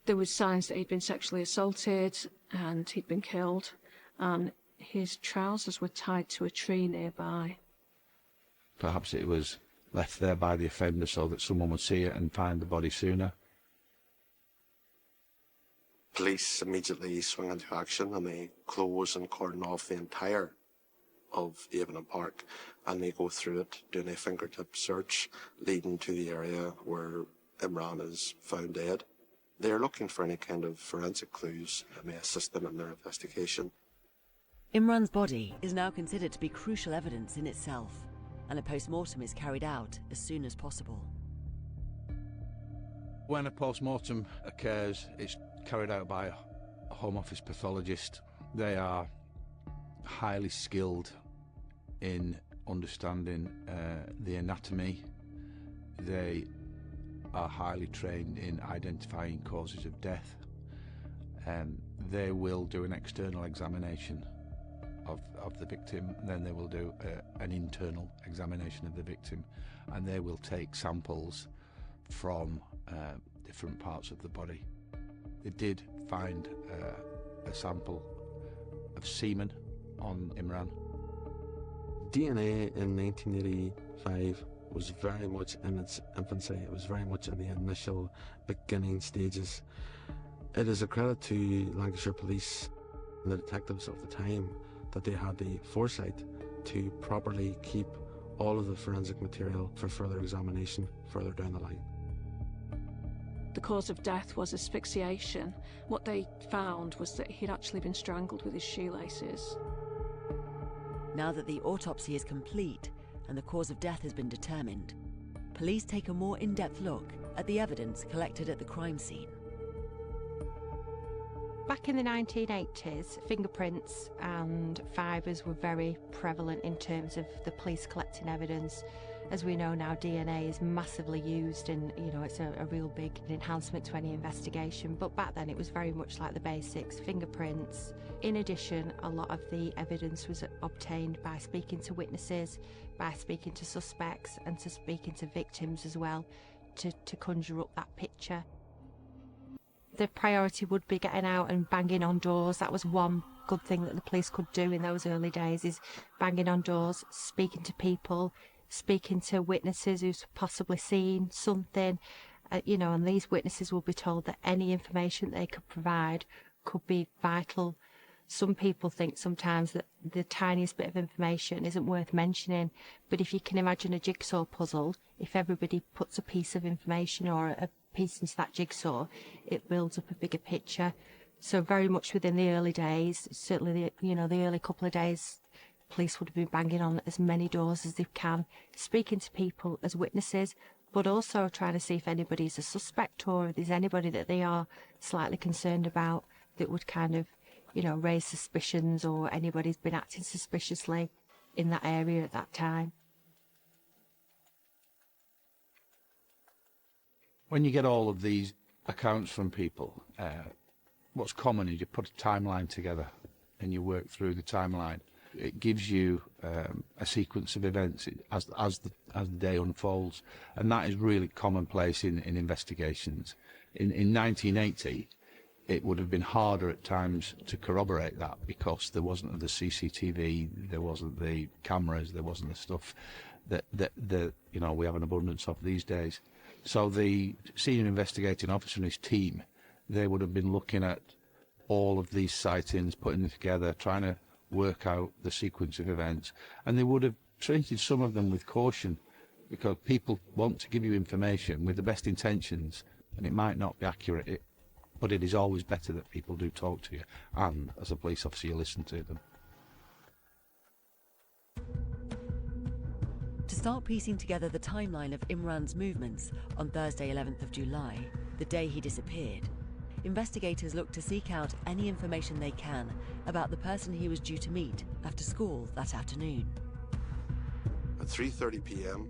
There was signs that he'd been sexually assaulted and he'd been killed, and his trousers were tied to a tree nearby. Perhaps it was left there by the offender so that someone would see it and find the body sooner. Police immediately swing into action, and they close and cordon off the entire of Avenham Park, and they go through it doing a fingertip search leading to the area where Imran is found dead. They're looking for any kind of forensic clues that may assist them in their investigation. Imran's body is now considered to be crucial evidence in itself, and a post-mortem is carried out as soon as possible. When a post-mortem occurs, it's carried out by a Home Office pathologist. They are highly skilled in understanding the anatomy. They are highly trained in identifying causes of death. They will do an external examination of the victim, then they will do an internal examination of the victim, and they will take samples from different parts of the body. They did find a sample of semen on Imran. DNA in 1985 was very much in its infancy. It was very much in the initial beginning stages. It is a credit to Lancashire Police and the detectives of the time that they had the foresight to properly keep all of the forensic material for further examination further down the line. The cause of death was asphyxiation. What they found was that he'd actually been strangled with his shoelaces. Now that the autopsy is complete and the cause of death has been determined, police take a more in-depth look at the evidence collected at the crime scene. Back in the 1980s, fingerprints and fibres were very prevalent in terms of the police collecting evidence. As we know now, DNA is massively used and, it's a real big enhancement to any investigation. But back then it was very much like the basics, fingerprints. In addition, a lot of the evidence was obtained by speaking to witnesses, by speaking to suspects and to speaking to victims as well, to conjure up that picture. The priority would be getting out and banging on doors. That was one good thing that the police could do in those early days, is banging on doors, speaking to people, speaking to witnesses who's possibly seen something, and these witnesses will be told that any information they could provide could be vital. Some people think sometimes that the tiniest bit of information isn't worth mentioning, but if you can imagine a jigsaw puzzle, if everybody puts a piece of information or a piece into that jigsaw, it builds up a bigger picture. So very much within the early days, certainly the early couple of days, police would have been banging on as many doors as they can, speaking to people as witnesses, but also trying to see if anybody's a suspect or if there's anybody that they are slightly concerned about that would kind of, raise suspicions, or anybody's been acting suspiciously in that area at that time. When you get all of these accounts from people, what's common is you put a timeline together and you work through the timeline. It gives you a sequence of events as the day unfolds, and that is really commonplace in investigations. In 1980, it would have been harder at times to corroborate that because there wasn't the CCTV, there wasn't the cameras, there wasn't the stuff that we have an abundance of these days. So the senior investigating officer and his team, they would have been looking at all of these sightings, putting them together, trying to work out the sequence of events, and they would have treated some of them with caution because people want to give you information with the best intentions, and it might not be accurate, but it is always better that people do talk to you, and as a police officer you listen to them. To start piecing together the timeline of Imran's movements on Thursday 11th of July, the day he disappeared, investigators look to seek out any information they can about the person he was due to meet after school that afternoon. At 3:30 p.m,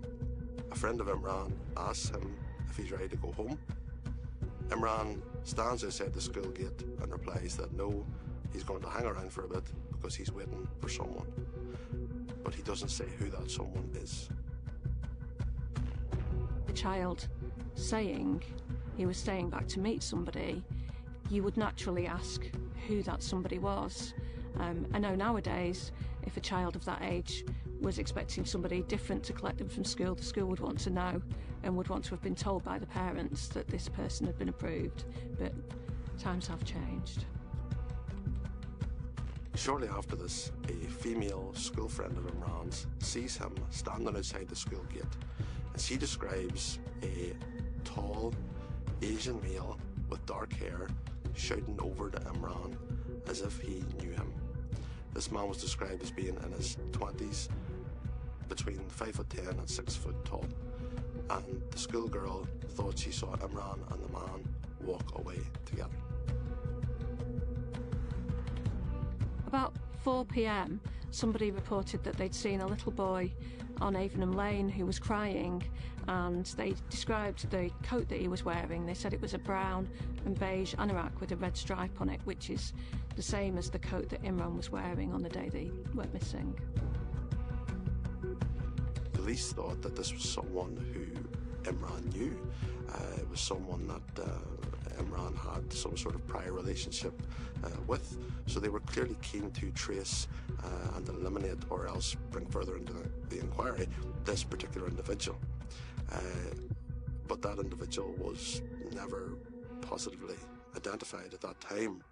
a friend of Imran asks him if he's ready to go home. Imran stands outside the school gate and replies that no, he's going to hang around for a bit because he's waiting for someone. But he doesn't say who that someone is. The child saying he was staying back to meet somebody, you would naturally ask who that somebody was. I know nowadays, if a child of that age was expecting somebody different to collect them from school, the school would want to know and would want to have been told by the parents that this person had been approved, but times have changed. Shortly after this, a female school friend of Imran's sees him standing outside the school gate, and she describes a tall Asian male with dark hair shouting over to Imran as if he knew him. This man was described as being in his 20s, between 5'10" and 6 foot tall, and the schoolgirl thought she saw Imran and the man walk away together. About 4 p.m, somebody reported that they'd seen a little boy on Avenham Lane who was crying, and they described the coat that he was wearing. They said it was a brown and beige anorak with a red stripe on it, which is the same as the coat that Imran was wearing on the day they went missing. Police thought that this was someone who Imran knew. It was someone that Imran had some sort of prior relationship with, so they were clearly keen to trace and eliminate, or else bring further into the inquiry, this particular individual. But that individual was never positively identified at that time.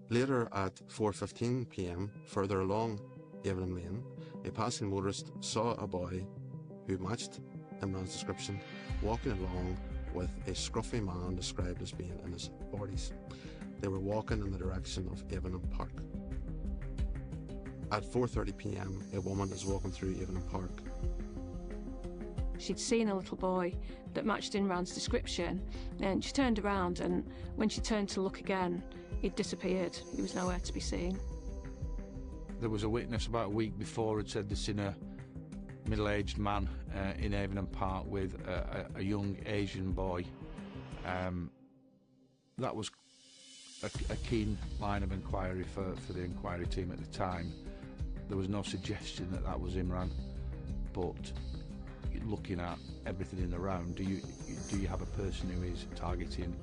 Later at 4:15 p.m, further along Avenham Lane, a passing motorist saw a boy who matched Imran's description walking along with a scruffy man described as being in his 40s. They were walking in the direction of Avenham Park. At 4:30 p.m, a woman is walking through Avenham Park. She'd seen a little boy that matched Imran's description, and she turned around, and when she turned to look again, he'd disappeared. He was nowhere to be seen. There was a witness about a week before had said they'd seen a middle-aged man in Avenham Park with a young Asian boy. That was a keen line of inquiry for the inquiry team at the time. There was no suggestion that that was Imran, but looking at everything in the round, do you have a person who is targeting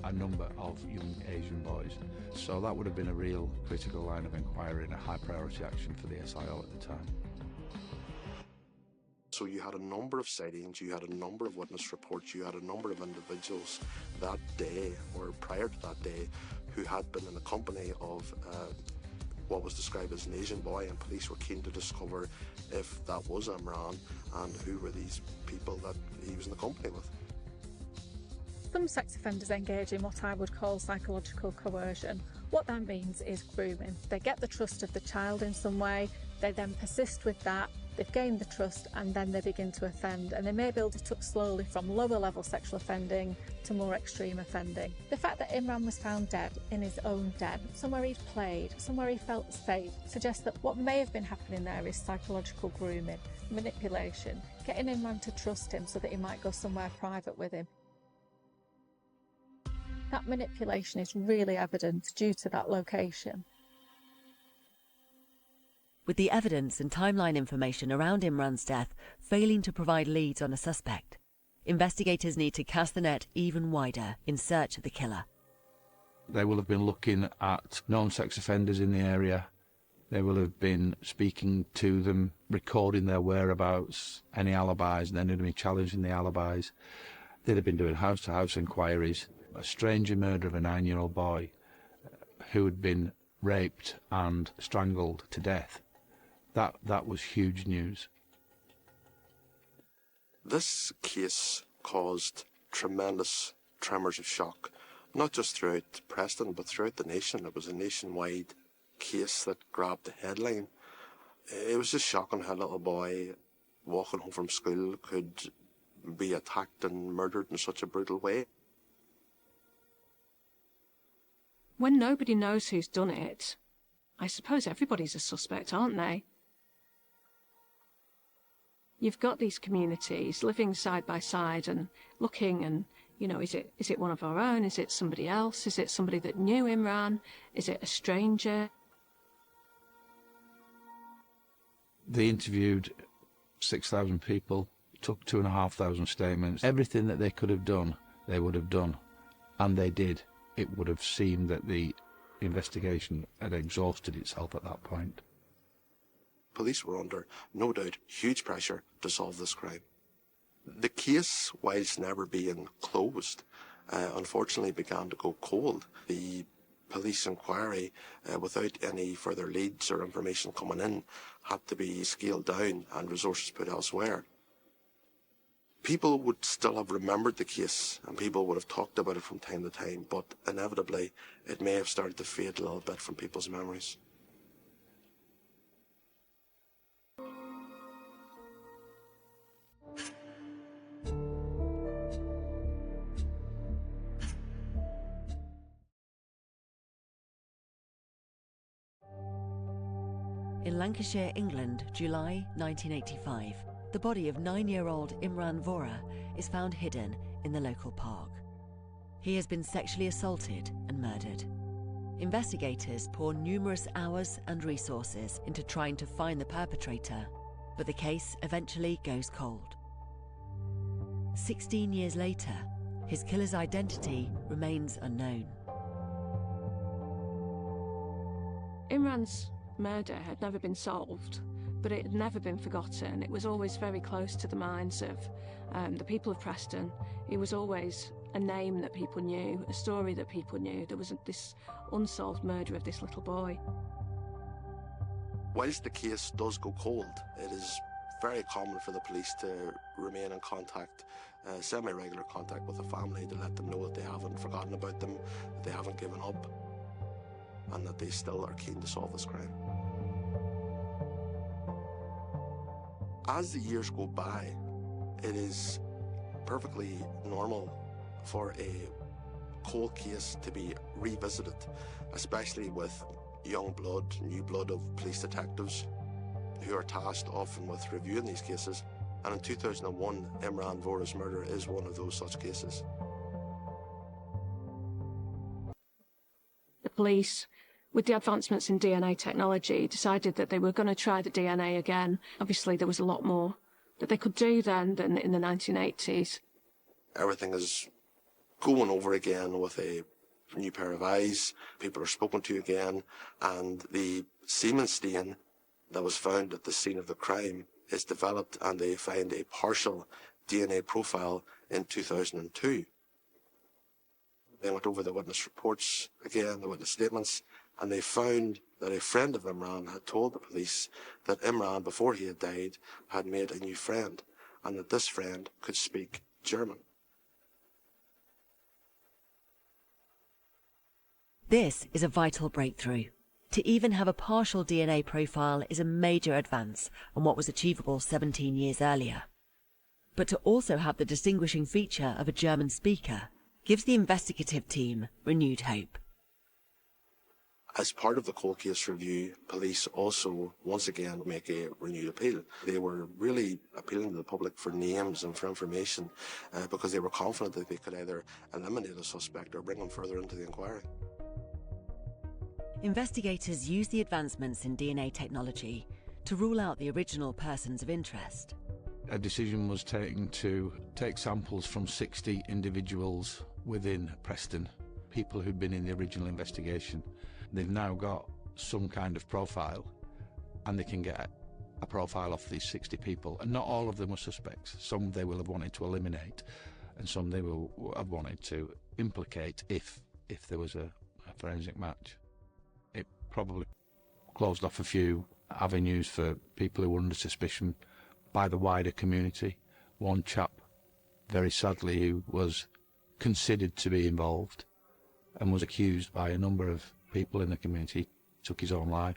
a number of young Asian boys? So that would have been a real critical line of inquiry and a high priority action for the SIO at the time. So you had a number of sightings, you had a number of witness reports, you had a number of individuals that day or prior to that day who had been in the company of what was described as an Asian boy, and police were keen to discover if that was Imran and who were these people that he was in the company with. Some sex offenders engage in what I would call psychological coercion. What that means is grooming. They get the trust of the child in some way, they then persist with that, they've gained the trust, and then they begin to offend, and they may build it up slowly from lower level sexual offending to more extreme offending. The fact that Imran was found dead in his own den, somewhere he'd played, somewhere he felt safe, suggests that what may have been happening there is psychological grooming, manipulation, getting Imran to trust him so that he might go somewhere private with him. That manipulation is really evident due to that location. With the evidence and timeline information around Imran's death failing to provide leads on a suspect, investigators need to cast the net even wider in search of the killer. They will have been looking at known sex offenders in the area. They will have been speaking to them, recording their whereabouts, any alibis, and then they'd be challenging the alibis. They'd have been doing house-to-house inquiries. A stranger murder of a 9-year-old boy who had been raped and strangled to death. That was huge news. This case caused tremendous tremors of shock, not just throughout Preston, but throughout the nation. It was a nationwide case that grabbed the headline. It was just shocking how a little boy walking home from school could be attacked and murdered in such a brutal way. When nobody knows who's done it, I suppose everybody's a suspect, aren't they? You've got these communities living side by side and looking, and, you know, is it one of our own? Is it somebody else? Is it somebody that knew Imran? Is it a stranger? They interviewed 6,000 people, took 2,500 statements. Everything that they could have done, they would have done, and they did. It would have seemed that the investigation had exhausted itself at that point. Police were under, no doubt, huge pressure to solve this crime. The case, whilst never being closed, unfortunately began to go cold. The police inquiry, without any further leads or information coming in, had to be scaled down and resources put elsewhere. People would still have remembered the case and people would have talked about it from time to time, but inevitably it may have started to fade a little bit from people's memories. In Lancashire, England, July 1985, the body of 9-year-old Imran Vora is found hidden in the local park. He has been sexually assaulted and murdered. Investigators pour numerous hours and resources into trying to find the perpetrator, but the case eventually goes cold. 16 years later, his killer's identity remains unknown. Imran's murder had never been solved, but it had never been forgotten. It was always very close to the minds of the people of Preston. He was always a name that people knew, a story that people knew. There was this unsolved murder of this little boy. Whilst the case does go cold, it is very common for the police to remain in contact, semi-regular contact with the family, to let them know that they haven't forgotten about them, that they haven't given up, and that they still are keen to solve this crime. As the years go by, it is perfectly normal for a cold case to be revisited, especially with young blood, new blood of police detectives who are tasked often with reviewing these cases. And in 2001, Imran Vora's murder is one of those such cases. The police, with the advancements in DNA technology, decided that they were going to try the DNA again. Obviously, there was a lot more that they could do then than in the 1980s. Everything is going over again with a new pair of eyes. People are spoken to again, and the semen stain that was found at the scene of the crime is developed, and they find a partial DNA profile in 2002. They went over the witness reports again, the witness statements, and they found that a friend of Imran had told the police that Imran, before he had died, had made a new friend, and that this friend could speak German. This is a vital breakthrough. To even have a partial DNA profile is a major advance on what was achievable 17 years earlier. But to also have the distinguishing feature of a German speaker gives the investigative team renewed hope. As part of the cold case review, police also once again make a renewed appeal. They were really appealing to the public for names and for information because they were confident that they could either eliminate a suspect or bring him further into the inquiry. Investigators use the advancements in DNA technology to rule out the original persons of interest. A decision was taken to take samples from 60 individuals within Preston, people who'd been in the original investigation. They've now got some kind of profile, and they can get a profile off these 60 people. And not all of them were suspects. Some they will have wanted to eliminate, and some they will have wanted to implicate if there was a forensic match. It probably closed off a few avenues for people who were under suspicion by the wider community. One chap, very sadly, who was considered to be involved and was accused by a number of people in the community, took his own life.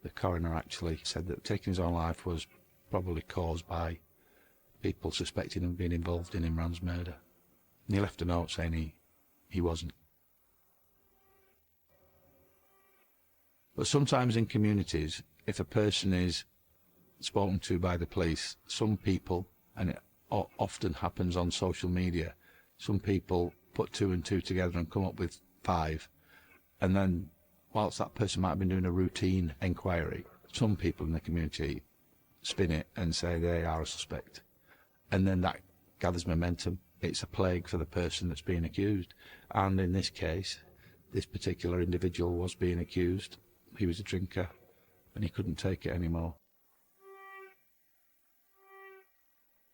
The coroner actually said that taking his own life was probably caused by people suspecting him of being involved in Imran's murder. And he left a note saying he wasn't. But sometimes in communities, if a person is spoken to by the police, some people, and it often happens on social media, some people put 2 and 2 together and come up with 5. And then, whilst that person might have been doing a routine inquiry, some people in the community spin it and say they are a suspect. And then that gathers momentum. It's a plague for the person that's being accused. And in this case, this particular individual was being accused. He was a drinker, and he couldn't take it anymore.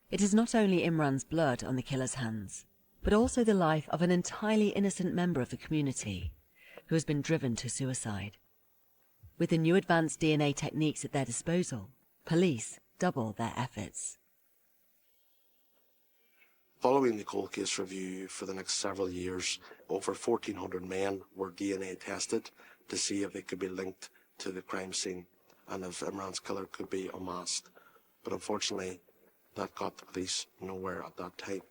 It is not only Imran's blood on the killer's hands, but also the life of an entirely innocent member of the community who has been driven to suicide. With the new advanced DNA techniques at their disposal, police double their efforts. Following the cold case review for the next several years, over 1,400 men were DNA tested to see if they could be linked to the crime scene and if Imran's killer could be unmasked. But unfortunately, that got the police nowhere at that time.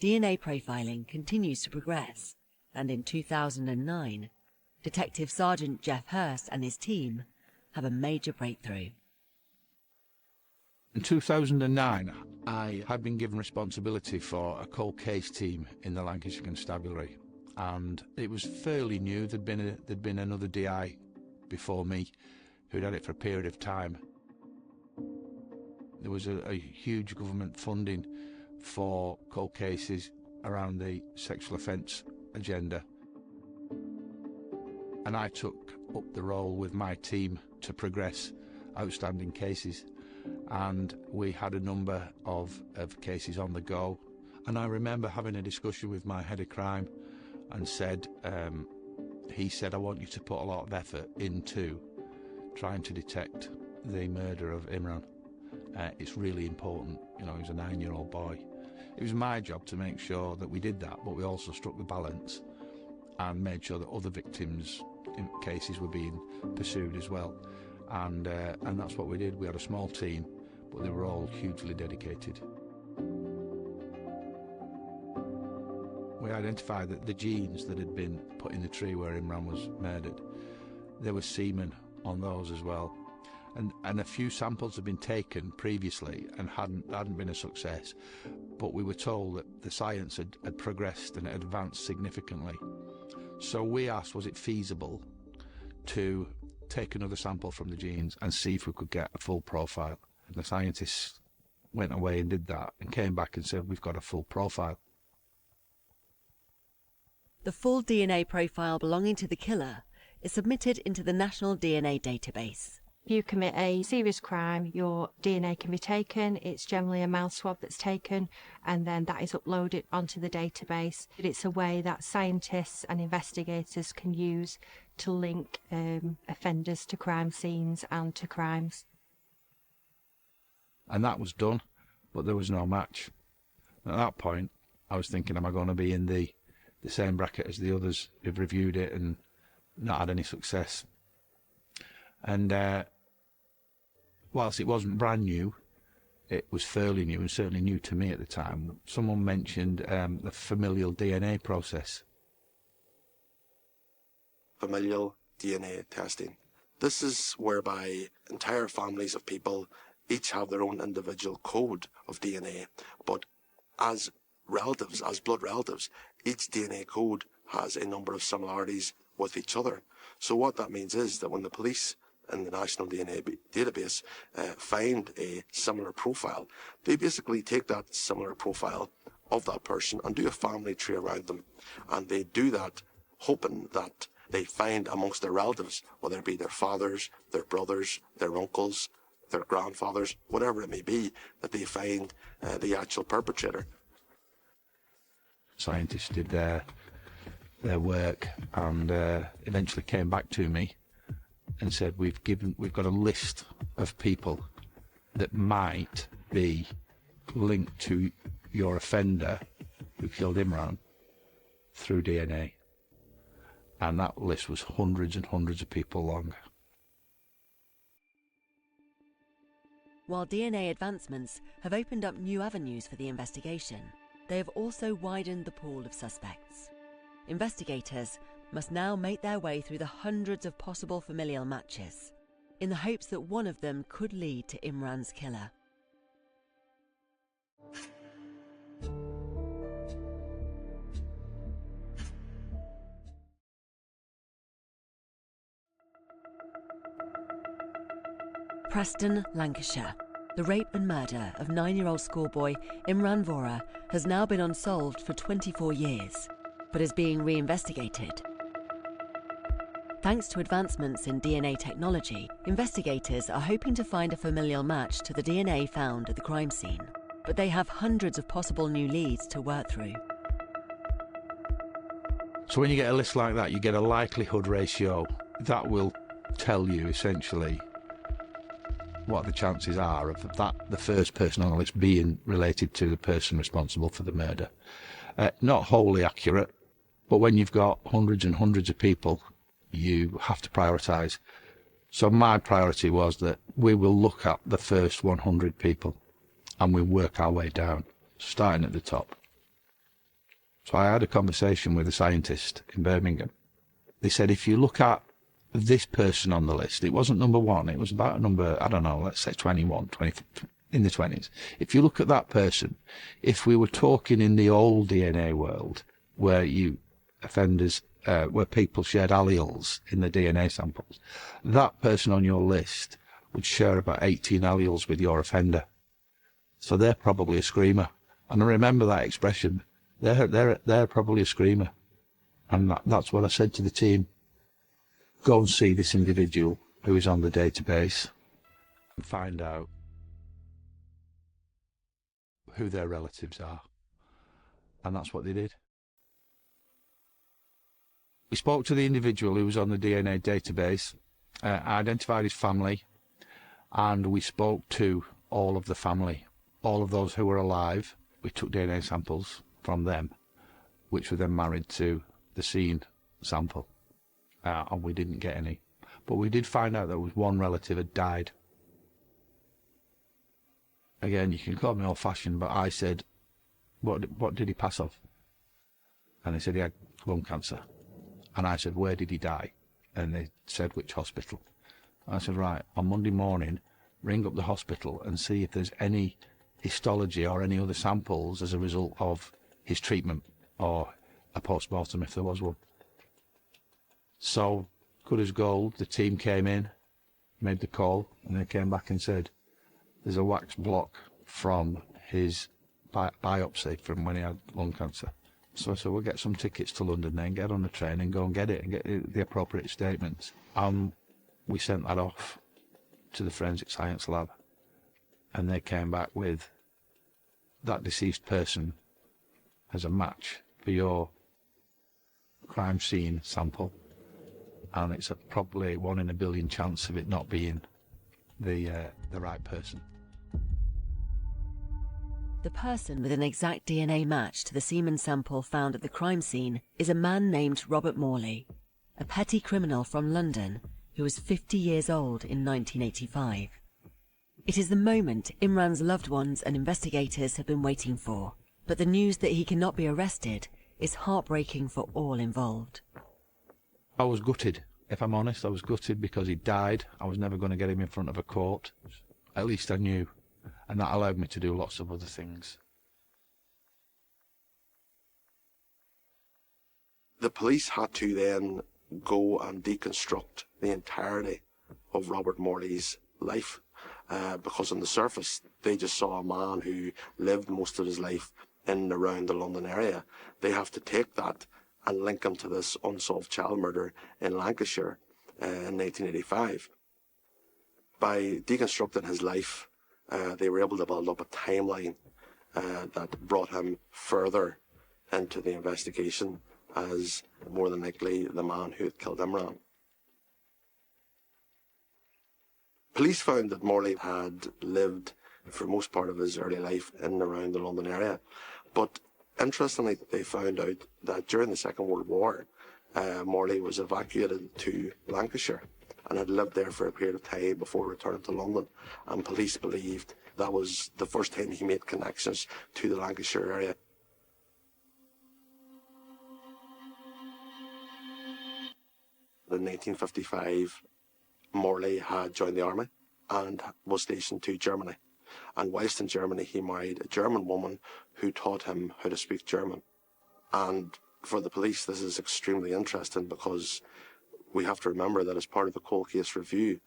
DNA profiling continues to progress, and in 2009, Detective Sergeant Jeff Hurst and his team have a major breakthrough. In 2009, I had been given responsibility for a cold case team in the Lancashire Constabulary, and it was fairly new. There'd been another DI before me who'd had it for a period of time. There was a huge government funding for cold cases around the sexual offence agenda, and I took up the role with my team to progress outstanding cases, and we had a number of cases on the go. And I remember having a discussion with my head of crime and said, he said, I want you to put a lot of effort into trying to detect the murder of Imran. It's really important. You know, he was a 9-year-old boy. It was my job to make sure that we did that, but we also struck the balance and made sure that other victims' cases were being pursued as well. And that's what we did. We had a small team, but they were all hugely dedicated. We identified that the jeans that had been put in the tree where Imran was murdered, there was semen on those as well. And a few samples had been taken previously and hadn't been a success, but we were told that the science had progressed and it had advanced significantly. So we asked, was it feasible to take another sample from the genes and see if we could get a full profile? And the scientists went away and did that and came back and said, we've got a full profile. The full DNA profile belonging to the killer is submitted into the National DNA Database. If you commit a serious crime, your DNA can be taken. It's generally a mouth swab that's taken, and then that is uploaded onto the database. It's a way that scientists and investigators can use to link offenders to crime scenes and to crimes. And that was done, but there was no match. At that point, I was thinking, am I going to be in the same bracket as the others who've reviewed it and not had any success? And whilst it wasn't brand new, it was fairly new and certainly new to me at the time. Someone mentioned the familial DNA process. Familial DNA testing. This is whereby entire families of people each have their own individual code of DNA, but as relatives, as blood relatives, each DNA code has a number of similarities with each other. So what that means is that when the police in the National DNA Database find a similar profile, they basically take that similar profile of that person and do a family tree around them. And they do that hoping that they find amongst their relatives, whether it be their fathers, their brothers, their uncles, their grandfathers, whatever it may be, that they find the actual perpetrator. Scientists did their work and eventually came back to me and said, we've got a list of people that might be linked to your offender who killed Imran through DNA. And that list was hundreds and hundreds of people long. While DNA advancements have opened up new avenues for the investigation, they have also widened the pool of suspects. Investigators must now make their way through the hundreds of possible familial matches, in the hopes that one of them could lead to Imran's killer. Preston, Lancashire. The rape and murder of 9-year-old schoolboy Imran Vora has now been unsolved for 24 years, but is being reinvestigated. Thanks to advancements in DNA technology, investigators are hoping to find a familial match to the DNA found at the crime scene, but they have hundreds of possible new leads to work through. So when you get a list like that, you get a likelihood ratio that will tell you essentially what the chances are of the first person on the list being related to the person responsible for the murder. Not wholly accurate, but when you've got hundreds and hundreds of people, you have to prioritise. So my priority was that we will look at the first 100 people and we'll work our way down, starting at the top. So I had a conversation with a scientist in Birmingham. They said, if you look at this person on the list, it wasn't number 1, it was about number, I don't know, let's say 21, 20, in the 20s. If you look at that person, if we were talking in the old DNA world, where offenders, where people shared alleles in the DNA samples, that person on your list would share about 18 alleles with your offender. So they're probably a screamer. And I remember that expression. They're probably a screamer. And that's what I said to the team. Go and see this individual who is on the database and find out who their relatives are. And that's what they did. We spoke to the individual who was on the DNA database, identified his family, and we spoke to all of the family, all of those who were alive. We took DNA samples from them, which were then married to the scene sample, and we didn't get any. But we did find out that one relative had died. Again, you can call me old-fashioned, but I said, what did he pass of? And they said he had lung cancer. And I said, where did he die? And they said, which hospital? I said, right, on Monday morning, ring up the hospital and see if there's any histology or any other samples as a result of his treatment or a post-mortem if there was one. So, good as gold, the team came in, made the call, and they came back and said, there's a wax block from his biopsy from when he had lung cancer. So we'll get some tickets to London then, get on the train and go and get it and get the appropriate statements. We sent that off to the Forensic Science Lab, and they came back with that deceased person as a match for your crime scene sample, and it's probably 1 in a billion chance of it not being the right person. The person with an exact DNA match to the semen sample found at the crime scene is a man named Robert Morley, a petty criminal from London who was 50 years old in 1985. It is the moment Imran's loved ones and investigators have been waiting for, but the news that he cannot be arrested is heartbreaking for all involved. I was gutted, if I'm honest. I was gutted because he died. I was never going to get him in front of a court. At least I knew. And that allowed me to do lots of other things. The police had to then go and deconstruct the entirety of Robert Morley's life, because on the surface they just saw a man who lived most of his life in and around the London area. They have to take that and link him to this unsolved child murder in Lancashire in 1985. By deconstructing his life, they were able to build up a timeline that brought him further into the investigation as more than likely the man who had killed Imran. Police found that Morley had lived for most part of his early life in and around the London area, but interestingly they found out that during the Second World War, Morley was evacuated to Lancashire and had lived there for a period of time before returning to London, and police believed that was the first time he made connections to the Lancashire area. In 1955, Morley had joined the army and was stationed to Germany, and whilst in Germany he married a German woman who taught him how to speak German. And for the police this is extremely interesting, because we have to remember that as part of the cold case review,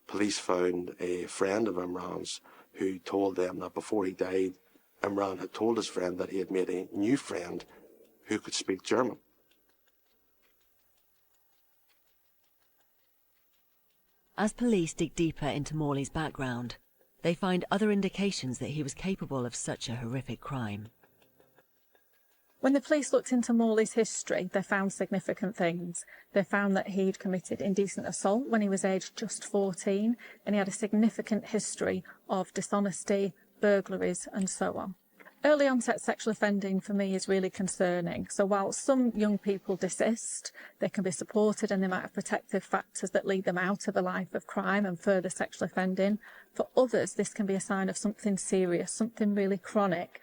police found a friend of Imran's who told them that before he died, Imran had told his friend that he had made a new friend who could speak German. As police dig deeper into Morley's background, they find other indications that he was capable of such a horrific crime. When the police looked into Morley's history, they found significant things. They found that he'd committed indecent assault when he was aged just 14, and he had a significant history of dishonesty, burglaries, and so on. Early onset sexual offending for me is really concerning. So while some young people desist, they can be supported and they might have protective factors that lead them out of a life of crime and further sexual offending. For others, this can be a sign of something serious, something really chronic.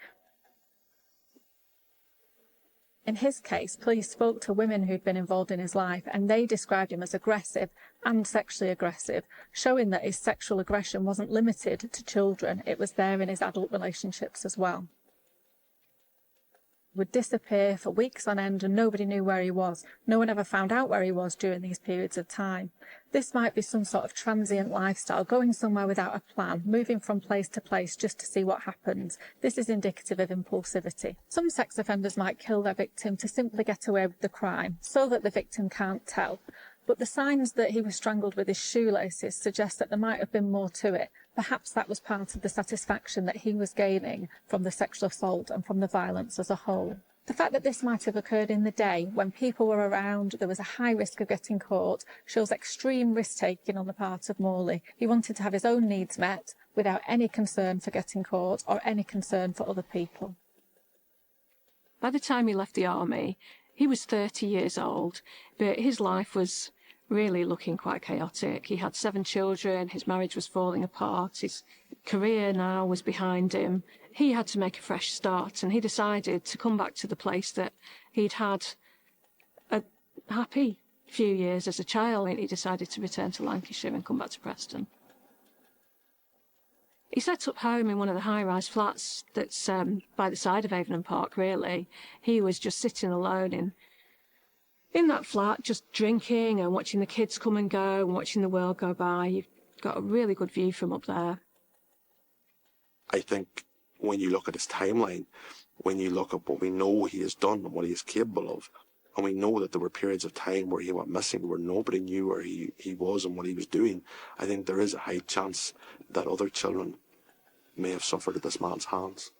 In his case, police spoke to women who'd been involved in his life, and they described him as aggressive and sexually aggressive, showing that his sexual aggression wasn't limited to children, it was there in his adult relationships as well. Would disappear for weeks on end and nobody knew where he was. No one ever found out where he was during these periods of time. This might be some sort of transient lifestyle, going somewhere without a plan, moving from place to place just to see what happens. This is indicative of impulsivity. Some sex offenders might kill their victim to simply get away with the crime, so that the victim can't tell. But the signs that he was strangled with his shoelaces suggest that there might have been more to it. Perhaps that was part of the satisfaction that he was gaining from the sexual assault and from the violence as a whole. The fact that this might have occurred in the day, when people were around, there was a high risk of getting caught, shows extreme risk-taking on the part of Morley. He wanted to have his own needs met without any concern for getting caught or any concern for other people. By the time he left the army, he was 30 years old, but his life was really looking quite chaotic. He had 7 children, his marriage was falling apart, his career now was behind him. He had to make a fresh start, and he decided to come back to the place that he'd had a happy few years as a child. He decided to return to Lancashire and come back to Preston. He set up home in one of the high-rise flats that's by the side of Avon Park, really. He was just sitting alone in that flat, just drinking and watching the kids come and go and watching the world go by. You've got a really good view from up there. I think when you look at his timeline, when you look at what we know he has done and what he is capable of, and we know that there were periods of time where he went missing, where nobody knew where he was and what he was doing, I think there is a high chance that other children may have suffered at this man's hands.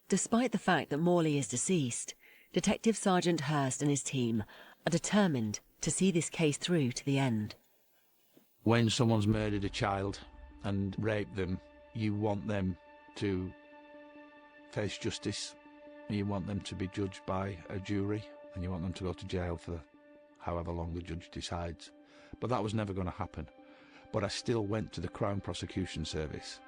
Despite the fact that Morley is deceased, Detective Sergeant Hurst and his team are determined to see this case through to the end. When someone's murdered a child and raped them, you want them to face justice. You want them to be judged by a jury, and you want them to go to jail for however long the judge decides. But that was never going to happen. But I still went to the Crown Prosecution Service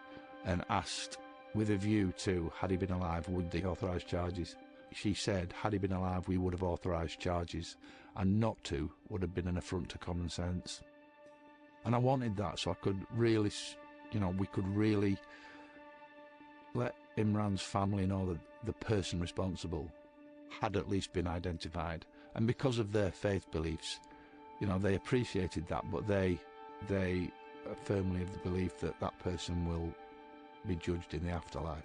and asked, with a view to, had he been alive, would they authorise charges? She said, had he been alive, we would have authorised charges, and not to would have been an affront to common sense. And I wanted that so I could really, we could really let Imran's family know that the person responsible had at least been identified. And because of their faith beliefs, they appreciated that, but they are firmly of the belief that that person will be judged in the afterlife.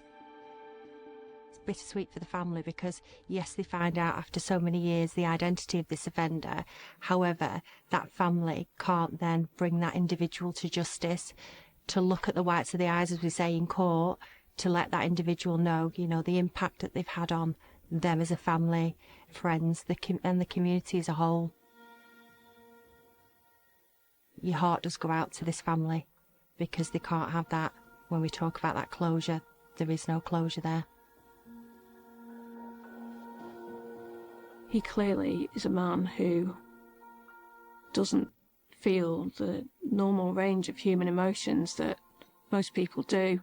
It's bittersweet for the family because, yes, they find out after so many years the identity of this offender. However, that family can't then bring that individual to justice, to look at the whites of the eyes, as we say in court, to let that individual know, the impact that they've had on them as a family, friends, and the community as a whole. Your heart does go out to this family because they can't have that. When we talk about that closure, there is no closure there. He clearly is a man who doesn't feel the normal range of human emotions that most people do.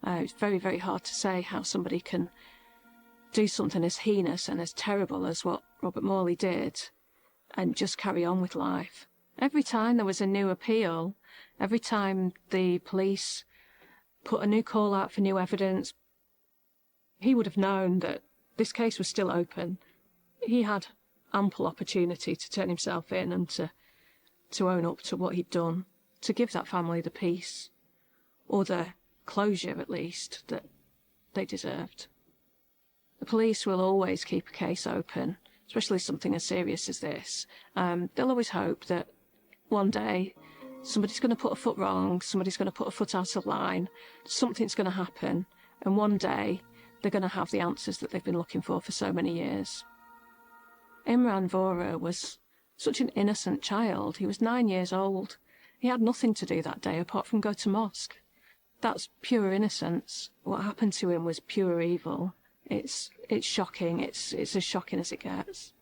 It's very, very hard to say how somebody can do something as heinous and as terrible as what Robert Morley did and just carry on with life. Every time there was a new appeal, every time the police put a new call out for new evidence, he would have known that this case was still open. He had ample opportunity to turn himself in and to own up to what he'd done, to give that family the peace, or the closure at least, that they deserved. The police will always keep a case open, especially something as serious as this. They'll always hope that one day somebody's going to put a foot wrong, somebody's going to put a foot out of line, something's going to happen, and one day they're going to have the answers that they've been looking for so many years. Imran Vora was such an innocent child. He was 9 years old. He had nothing to do that day apart from go to mosque. That's pure innocence. What happened to him was pure evil. It's shocking. It's as shocking as it gets.